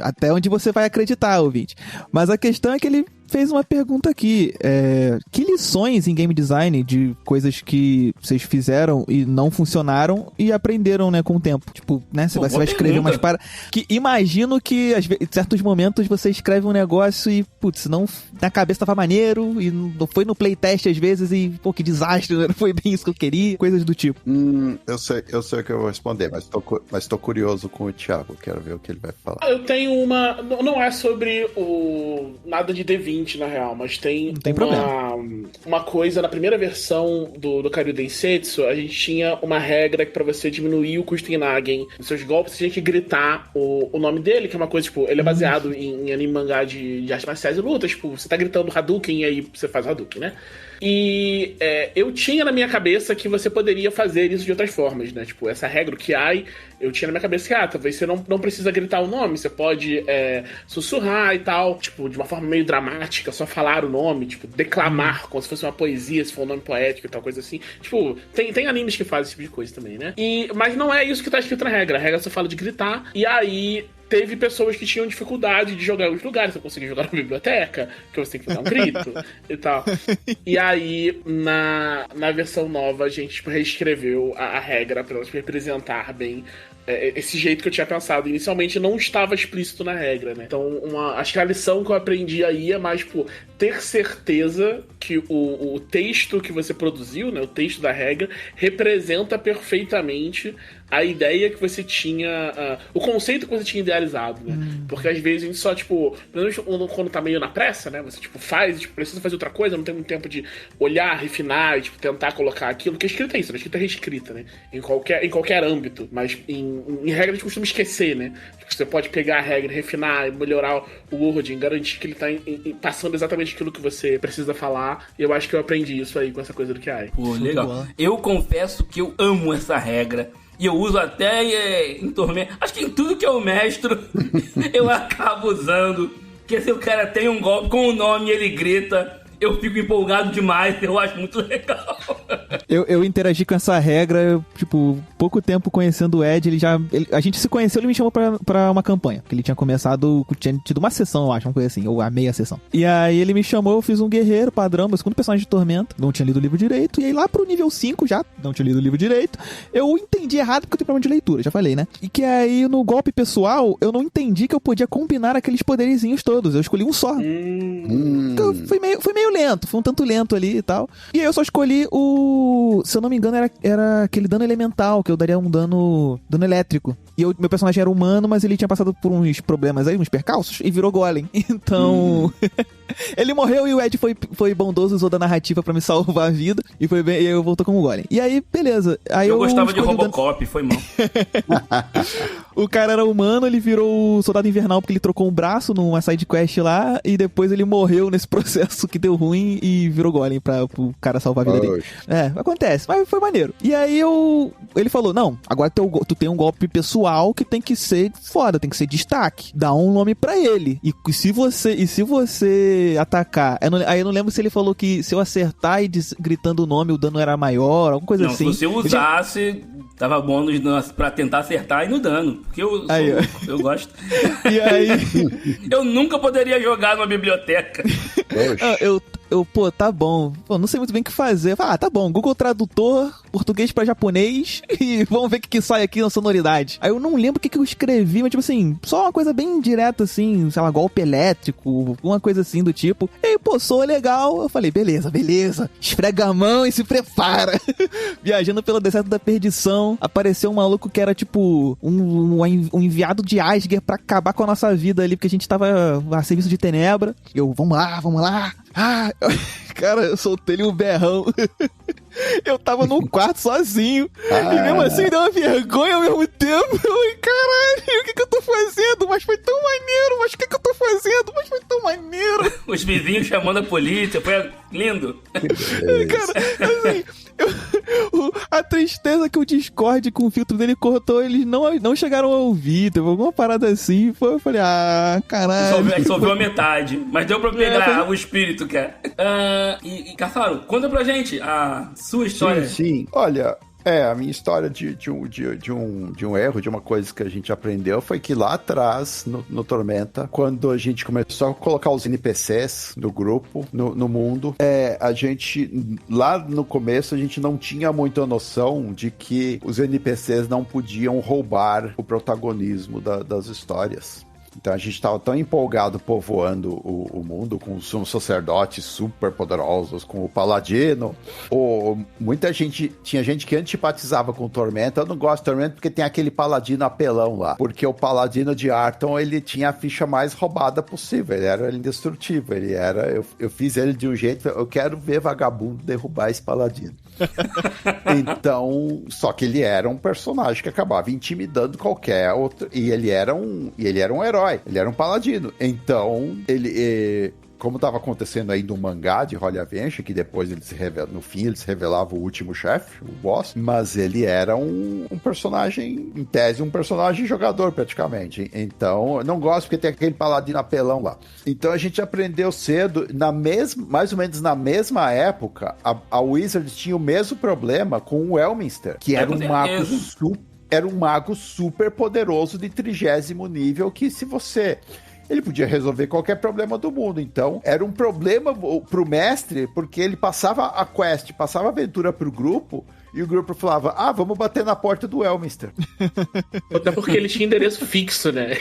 Até onde você vai acreditar, ouvinte. Mas a questão é que ele fez uma pergunta aqui. Que lições em game design de coisas que vocês fizeram e não funcionaram e aprenderam, né, com o tempo? Tipo, né, você vai escrever umas paradas... Que imagino que em certos momentos você escreve um negócio e, putz, não, na cabeça tava maneiro e não foi no playtest às vezes e, pô, que desastre, não foi bem isso que eu queria, coisas do tipo. Eu sei o que eu vou responder, mas tô curioso com o Thiago, quero ver o que ele vai falar. Eu tenho uma... Não é sobre nada de D20, na real, mas tem uma coisa, na primeira versão do Kairyū Densetsu, a gente tinha uma regra que pra você diminuir o custo em Nagen dos seus golpes, você tinha que gritar o nome dele, que é uma coisa, tipo, ele é baseado em anime mangá de artes marciais e lutas, tipo, você tá gritando Hadouken e aí você faz o Hadouken, né? E eu tinha na minha cabeça que você poderia fazer isso de outras formas, né? Tipo, essa regra, o Kiai, eu tinha na minha cabeça que, talvez você não precisa gritar o nome, você pode sussurrar e tal, tipo, de uma forma meio dramática, só falar o nome, tipo, declamar, como se fosse uma poesia, se for um nome poético e tal, coisa assim. Tipo, tem animes que fazem esse tipo de coisa também, né? Mas não é isso que tá escrito na regra. A regra só fala de gritar, e aí... Teve pessoas que tinham dificuldade de jogar em outros lugares. Você conseguia jogar na biblioteca, que você tem que dar um grito e tal. E aí, na versão nova, a gente tipo, reescreveu a regra pra ela representar bem esse jeito que eu tinha pensado. Inicialmente não estava explícito na regra, né? Então, acho que a lição que eu aprendi aí é mais, tipo, ter certeza que o texto que você produziu, né, o texto da regra, representa perfeitamente a ideia que você tinha, o conceito que você tinha idealizado, né? Porque às vezes a gente só, tipo, pelo menos quando tá meio na pressa, né? Você, tipo, precisa fazer outra coisa, não tem muito tempo de olhar, refinar e, tipo, tentar colocar aquilo, que a escrita é isso, né? A escrita é reescrita, né? Em qualquer âmbito, mas em regra a gente costuma esquecer, né? Tipo, você pode pegar a regra, refinar e melhorar o wording, garantir que ele tá passando exatamente aquilo que você precisa falar, e eu acho que eu aprendi isso aí com essa coisa do Kiai. Pô, legal. Eu confesso que eu amo essa regra. E eu uso até em torneio. Acho que em tudo que eu mestro, eu acabo usando. Porque se o cara tem um golpe com o nome e ele grita, eu fico empolgado demais. Eu acho muito legal. Eu interagi com essa regra, tipo, pouco tempo conhecendo o Ed, a gente se conheceu, ele me chamou pra uma campanha, porque ele tinha tinha tido uma sessão, eu acho, uma coisa assim, ou a meia sessão. E aí ele me chamou, eu fiz um guerreiro padrão, meu segundo personagem de Tormenta, não tinha lido o livro direito, e aí lá pro nível 5 já, não tinha lido o livro direito, eu entendi errado porque eu tenho problema de leitura, já falei, né? E que aí no golpe pessoal, eu não entendi que eu podia combinar aqueles poderizinhos todos, eu escolhi um só. Foi meio lento, foi um tanto lento ali e tal. E aí eu só escolhi se eu não me engano, era aquele dano elemental, que eu daria um dano elétrico. E meu personagem era humano, mas ele tinha passado por uns problemas aí, uns percalços, e virou golem. Então... ele morreu e o Ed foi bondoso, usou da narrativa pra me salvar a vida, e foi bem, e eu voltou como golem. E aí, beleza. Aí eu gostava de Robocop, foi mal. O cara era humano, ele virou o soldado invernal porque ele trocou um braço numa side quest lá, e depois ele morreu nesse processo que deu ruim e virou golem pro cara salvar a vida dele. Acontece, mas foi maneiro. E aí ele falou, não, agora tu tem um golpe pessoal que tem que ser foda, tem que ser destaque. Dá um nome pra ele. E se você atacar, aí eu não lembro se ele falou que se eu acertar e gritando o nome, o dano era maior, alguma coisa assim. Se você usasse, dava bônus pra tentar acertar e no dano. Porque eu gosto. E aí... eu nunca poderia jogar numa biblioteca. pô, tá bom. Pô, não sei muito bem o que fazer. Tá bom, Google Tradutor, português pra japonês, e vamos ver o que sai aqui na sonoridade. Aí eu não lembro o que eu escrevi, mas tipo assim, só uma coisa bem direta assim, sei lá, golpe elétrico, uma coisa assim do tipo. E aí, pô, soa legal. Eu falei, beleza. Esfrega a mão e se prepara. Viajando pelo deserto da perdição, apareceu um maluco que era tipo um enviado de Asger pra acabar com a nossa vida ali, porque a gente tava a serviço de Tenebra. Eu, vamos lá. Cara, eu soltei um berrão. Eu tava num quarto sozinho. E mesmo assim deu uma vergonha ao mesmo tempo. Eu falei, caralho, o que eu tô fazendo? Mas foi tão maneiro. Mas o que eu tô fazendo? Mas foi tão maneiro. Os vizinhos chamando a polícia. Foi lindo. Cara, assim, a tristeza que o Discord com o filtro dele cortou, eles não chegaram a ouvir. Teve alguma parada assim. Eu falei, caralho. Só ouviu a metade. Mas deu pra pegar o espírito, cara. E Caçaro, conta pra gente a sua história. Sim. Olha, a minha história de um erro, de uma coisa que a gente aprendeu, foi que lá atrás, no Tormenta, quando a gente começou a colocar os NPCs no grupo, no mundo, a gente, lá no começo, a gente não tinha muita noção de que os NPCs não podiam roubar o protagonismo das histórias. Então a gente estava tão empolgado povoando o mundo com os sacerdotes super poderosos, com o paladino. Tinha gente que antipatizava com o Tormenta. Eu não gosto de Tormenta porque tem aquele paladino apelão lá. Porque o paladino de Arton, ele tinha a ficha mais roubada possível. Ele era indestrutível. Eu fiz ele de um jeito, eu quero ver vagabundo derrubar esse paladino. Então, só que ele era um personagem que acabava intimidando qualquer outro, e ele era um herói, ele era um paladino. Então, como estava acontecendo aí no mangá de Holy Avenger, que depois no fim ele se revelava o último chefe, o boss, mas ele era um personagem, em tese, um personagem jogador praticamente. Então, eu não gosto porque tem aquele paladino apelão lá. Então a gente aprendeu cedo, mais ou menos na mesma época, a Wizards tinha o mesmo problema com o Elminster, que era um mago super poderoso de 30º nível, que ele podia resolver qualquer problema do mundo. Então, era um problema pro mestre, porque ele passava a quest, passava a aventura pro grupo, e o grupo falava, vamos bater na porta do Elminster. Até porque ele tinha endereço fixo, né?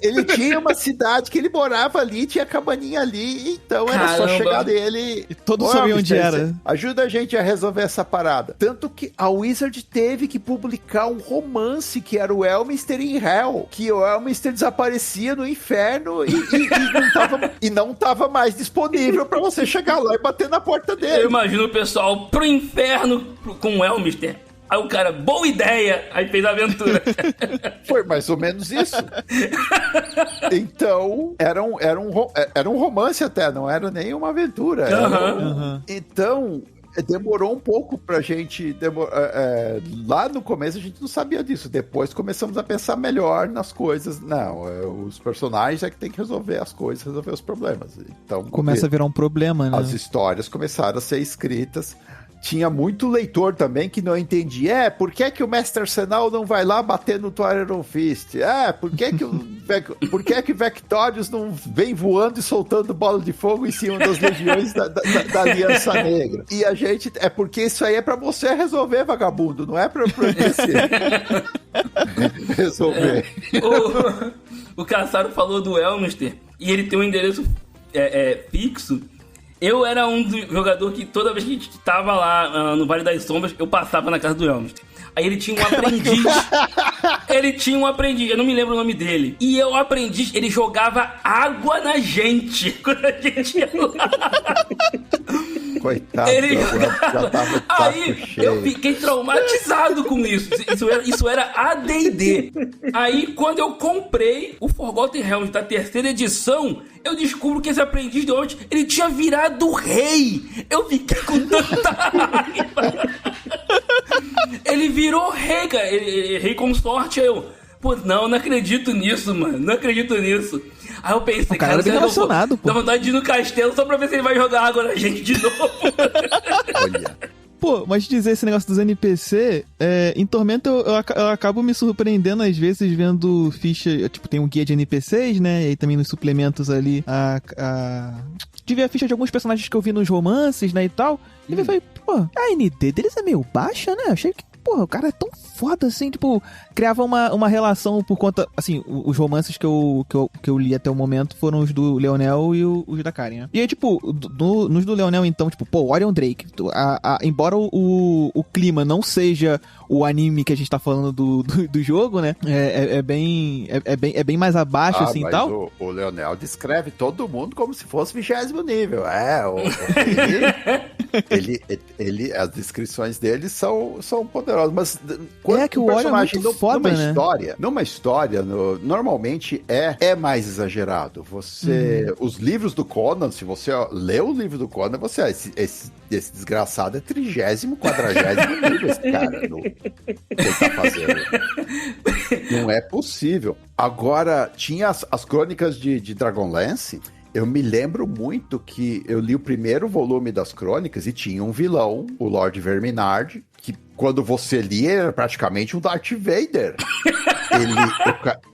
Ele tinha uma cidade que ele morava ali, tinha cabaninha ali, então era só chegar dele. E todos sabiam onde era. Ajuda a gente a resolver essa parada. Tanto que a Wizard teve que publicar um romance que era o Elminster em Hell, que o Elminster desaparecia no inferno e não tava mais disponível pra você chegar lá e bater na porta dele. Eu imagino o pessoal pro inferno com o Elminster. Aí o cara, boa ideia, aí fez a aventura. Foi mais ou menos isso. Então, era um romance até, não era nem uma aventura. Então, demorou um pouco pra gente... lá no começo a gente não sabia disso. Depois começamos a pensar melhor nas coisas. Não, os personagens é que tem que resolver as coisas, resolver os problemas. Então, começa a virar um problema, né? As histórias começaram a ser escritas. Tinha muito leitor também que não entendia. Por que o Mestre Arsenal não vai lá bater no Thor Iron Fist? Por que Vectorius não vem voando e soltando bola de fogo em cima das legiões da Aliança Negra? E a gente... porque isso aí é pra você resolver, vagabundo. Não é pra resolver. O Caçaro falou do Elminster e ele tem um endereço fixo. Eu era um jogador que toda vez que a gente tava lá no Vale das Sombras, eu passava na casa do Elminster. Aí ele tinha um aprendiz. Eu não me lembro o nome dele. E o aprendiz, ele jogava água na gente quando a gente ia lá. Coitado, ele jogava. Aí eu fiquei traumatizado com isso. Isso era AD&D. Aí quando eu comprei o Forgotten Realms da 3ª edição, eu descubro que esse aprendiz de Elminster, ele tinha virado rei. Eu fiquei com tanta raiva. Ele virou rei, cara. Rei consorte. Aí eu, não acredito nisso, mano. Não acredito nisso. Aí eu pensei, cara, bem relacionado, dá vontade de ir no castelo só pra ver se ele vai jogar água na gente de novo. Olha, Pô, mas dizer esse negócio dos NPC, em Tormenta eu acabo me surpreendendo às vezes vendo ficha, tipo, tem um guia de NPCs, né, e aí também nos suplementos ali de ver a ficha de alguns personagens que eu vi nos romances, né, e tal, e eu falei, pô, a ND deles é meio baixa, né, achei que, porra, o cara é tão foda assim, tipo, criava uma relação por conta, assim, os romances que eu li até o momento foram os do Leonel e os da Karen, né? E aí, tipo, nos do Leonel, então, tipo, pô, Orion Drake, embora o clima não seja o anime que a gente tá falando do jogo, né, é bem mais abaixo, assim, e tal. O Leonel descreve todo mundo como se fosse 20º nível, ele as descrições dele são poderosas, mas quando que o personagem é muito foda, numa história, normalmente é mais exagerado. Os livros do Conan, se você lê o livro do Conan, esse desgraçado é 30º, 40º nível, esse cara, que ele tá fazendo. Não é possível. Agora, tinha as crônicas de Dragonlance. Eu me lembro muito que eu li o primeiro volume das crônicas e tinha um vilão, o Lord Verminard, que quando você lia era praticamente um Darth Vader.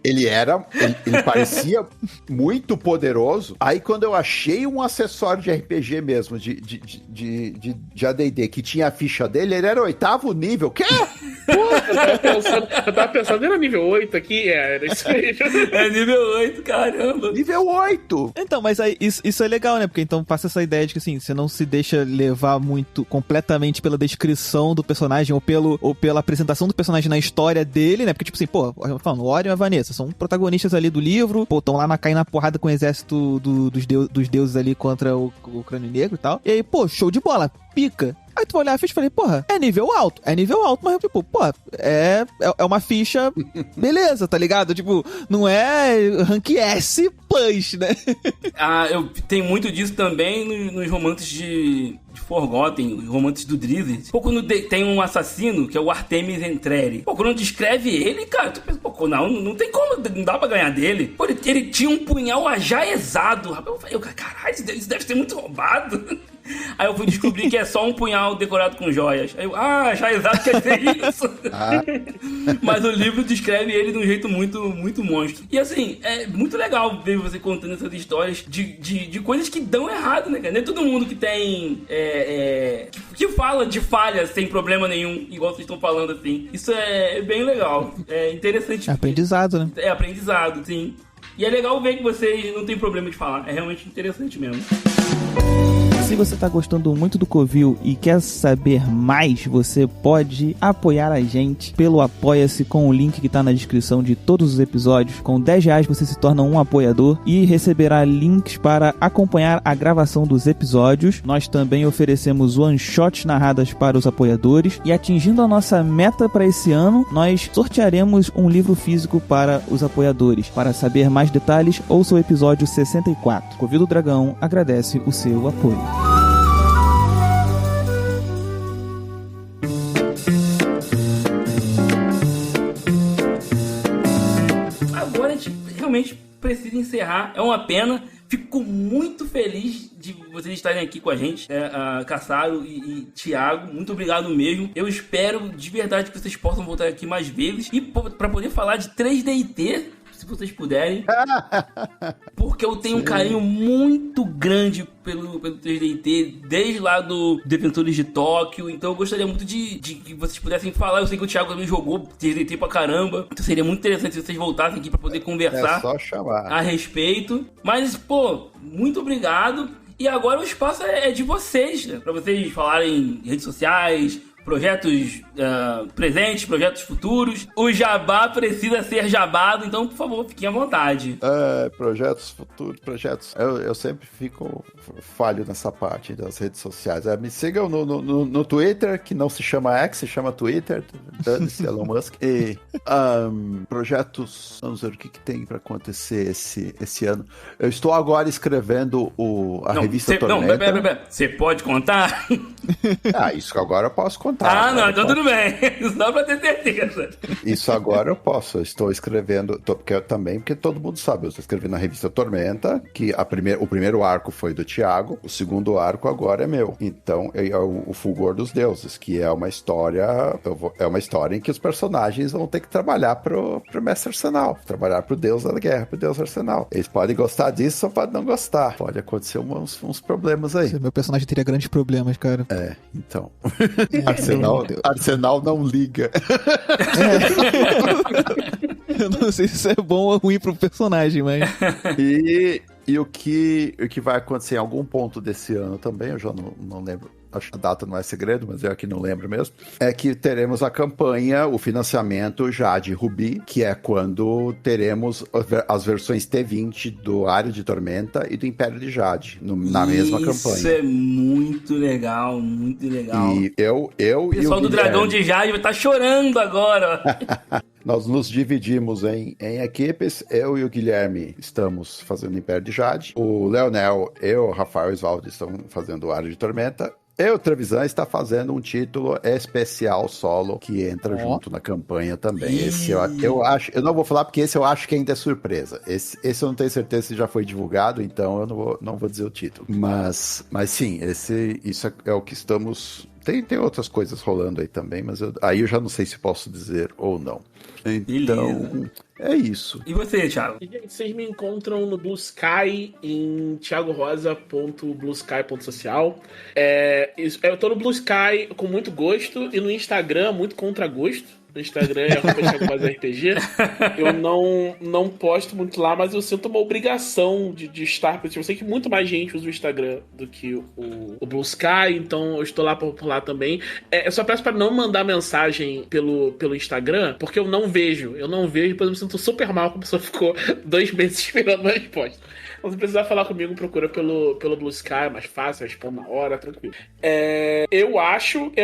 Ele parecia muito poderoso. Aí quando eu achei um acessório de RPG mesmo, de AD&D, que tinha a ficha dele, ele era 8º nível. Quê? Eu tava pensando, era nível 8 aqui? Era isso aí. É nível 8, caramba. Nível 8! Então, mas aí isso é legal, né? Porque então passa essa ideia de que, assim, você não se deixa levar muito completamente pela descrição do personagem ou pela apresentação do personagem na história dele, né? Porque, tipo assim, pô, falando, o Orion e a Vanessa são protagonistas ali do livro, pô, estão lá caindo na porrada com o exército dos deuses ali contra o Crânio Negro e tal. E aí, pô, show de bola, pica. Aí tu vai olhar a ficha e falei, porra, é nível alto, mas tipo, pô, é uma ficha, beleza, tá ligado? Tipo, não é rank S plus, né? Eu tenho muito disso também nos romances de Forgotten, os romances do Drizzt. Pô, quando tem um assassino, que é o Artemis Entreri, pô, quando descreve ele, cara, tu pensa, pô, não tem como, não dá pra ganhar dele. Pô, ele tinha um punhal ajaezado, rapaz. Eu falei, caralho, isso deve ser muito roubado. Aí eu fui descobrir que é só um punhal decorado com joias. Aí eu, ajaezado quer dizer isso. Mas o livro descreve ele de um jeito muito, muito monstro. E assim, é muito legal ver você contando essas histórias de coisas que dão errado, né, cara? Nem todo mundo que tem... que fala de falhas sem problema nenhum, igual vocês estão falando, assim. Isso é bem legal. É interessante. É aprendizado, né? É aprendizado, sim. E é legal ver que vocês não tem problema de falar. É realmente interessante mesmo. Se você tá gostando muito do Covil e quer saber mais, você pode apoiar a gente pelo Apoia-se com o link que tá na descrição de todos os episódios. Com R$10 você se torna um apoiador e receberá links para acompanhar a gravação dos episódios. Nós também oferecemos one-shots narradas para os apoiadores e, atingindo a nossa meta para esse ano, nós sortearemos um livro físico para os apoiadores. Para saber mais detalhes, ouça o episódio 64. Covil do Dragão agradece o seu apoio. Agora a gente realmente precisa encerrar. É uma pena. Fico muito feliz de vocês estarem aqui com a gente, Cassaro e Thiago. Muito obrigado mesmo. Eu espero de verdade que vocês possam voltar aqui mais vezes e para poder falar de 3D&T, se vocês puderem. Porque eu tenho um carinho muito grande pelo 3D&T, desde lá do Defensores de Tóquio. Então eu gostaria muito de que vocês pudessem falar. Eu sei que o Thiago também jogou 3D&T pra caramba. Então seria muito interessante se vocês voltassem aqui pra poder conversar só chamar a respeito. Mas, pô, muito obrigado. E agora o espaço é de vocês, né? Pra vocês falarem em redes sociais, projetos presentes, projetos futuros. O jabá precisa ser jabado, então, por favor, fiquem à vontade. Projetos futuros, projetos... Eu sempre fico falho nessa parte das redes sociais. Me sigam no Twitter, que não se chama X, se chama Twitter. Dane-se Elon Musk. E projetos... Vamos ver o que tem pra acontecer esse ano. Eu estou agora escrevendo a revista Tormenta. Não, pera. Você pode contar? Isso que agora eu posso contar. adiantar. Não, então tudo bem. Só pra ter certeza. Isso agora eu posso. Eu estou escrevendo, porque todo mundo sabe, eu estou escrevendo na revista Tormenta, que o primeiro arco foi do Thiago, o segundo arco agora é meu. Então, é o Fulgor dos Deuses, que é uma história em que os personagens vão ter que trabalhar pro Mestre Arsenal, trabalhar pro Deus da Guerra, pro Deus Arsenal. Eles podem gostar disso ou podem não gostar. Pode acontecer uns problemas aí. Meu personagem teria grandes problemas, cara. Então. Arsenal não liga. Eu não sei se isso é bom ou ruim pro personagem, mas... E o que vai acontecer em algum ponto desse ano também, eu já não lembro, acho que a data não é segredo, mas eu aqui não lembro mesmo, é que teremos a campanha, o financiamento já de Rubi, que é quando teremos as versões T20 do Área de Tormenta e do Império de Jade, na mesma campanha. Isso é muito legal, muito legal. E eu o pessoal do Dragão de Jade vai estar chorando agora. Nós nos dividimos em equipes. Eu e o Guilherme estamos fazendo Império de Jade. O Leonel, o Rafael e o Oswaldo estão fazendo Área de Tormenta. E o Trevisan está fazendo um título especial solo que entra junto na campanha também. Esse eu acho, eu não vou falar porque esse eu acho que ainda é surpresa. Esse eu não tenho certeza se já foi divulgado, então eu não vou dizer o título. Mas sim, isso é o que estamos... Tem outras coisas rolando aí também, mas aí eu já não sei se posso dizer ou não. Então, é isso. E você, Thiago? Gente, vocês me encontram no Blue Sky, em thiagorosa.bluesky.social. Eu tô no Blue Sky com muito gosto e no Instagram muito contra gosto. No Instagram é @thiagorosarpg. Eu não posto muito lá, mas eu sinto uma obrigação de estar. Eu sei que muito mais gente usa o Instagram do que o Blue Sky, então eu estou lá por lá também. Eu só peço para não mandar mensagem pelo Instagram, porque eu não vejo, depois eu me sinto super mal que a pessoa ficou 2 meses esperando uma resposta. Então, se precisar falar comigo, procura pelo Blue Sky, é mais fácil, eu respondo na hora, tranquilo. Eu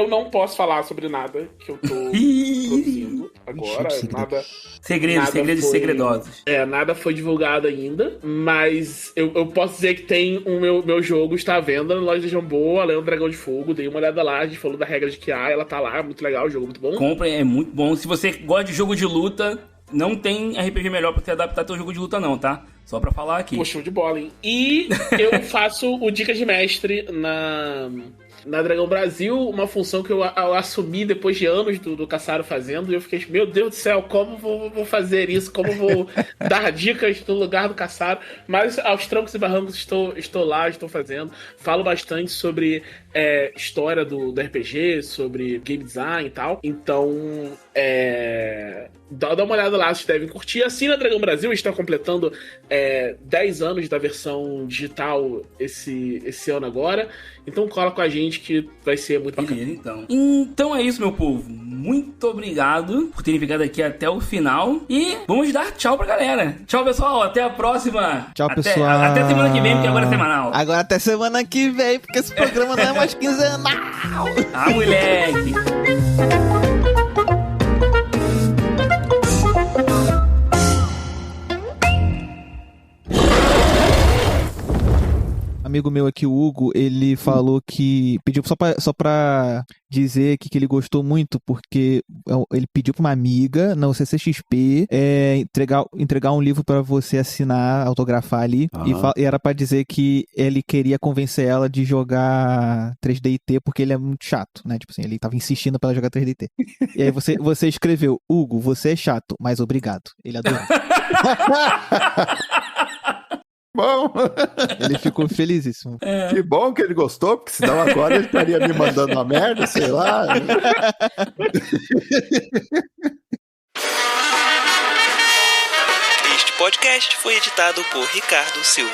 não posso falar sobre nada que eu tô produzindo agora. Segredos segredosos. Nada foi divulgado ainda, mas eu posso dizer que tem o meu jogo está à venda na loja de Jamboa, Leão do Dragão de Fogo. Dei uma olhada lá, a gente falou da regra de QA, ela tá lá, muito legal, o jogo muito bom. Comprem, é muito bom. Se você gosta de jogo de luta, não tem RPG melhor pra você adaptar teu jogo de luta não, tá? Só pra falar aqui. Pô, show de bola, hein? E eu faço o Dicas de Mestre na Dragão Brasil, uma função que eu assumi depois de anos do Cassaro fazendo, e eu fiquei, meu Deus do céu, como vou fazer isso? Como vou dar dicas no lugar do Cassaro? Mas aos trancos e barrancos estou lá, estou fazendo. Falo bastante sobre história do RPG, sobre game design e tal. Então, dá uma olhada lá, vocês devem curtir. Assim, na Dragão Brasil, a gente está completando 10 anos da versão digital esse ano agora. Então cola com a gente que vai ser muito bacana. Então é isso, meu povo. Muito obrigado por terem ficado aqui até o final. E vamos dar tchau pra galera. Tchau, pessoal. Até a próxima. Tchau, pessoal. Até semana que vem, porque agora é semanal. Agora até semana que vem, porque esse programa não é mais quinzenal. Ah, moleque. Amigo meu aqui, o Hugo, ele falou que pediu só pra dizer que ele gostou muito, porque ele pediu pra uma amiga na CCXP entregar um livro pra você assinar, autografar ali, e era pra dizer que ele queria convencer ela de jogar 3DT porque ele é muito chato, né? Tipo assim, ele tava insistindo pra ela jogar 3DT. E aí você escreveu, Hugo, você é chato, mas obrigado. Ele adorou. Bom. Ele ficou felizíssimo. Que bom que ele gostou, porque senão agora ele estaria me mandando uma merda, sei lá. Este podcast foi editado por Ricardo Silva.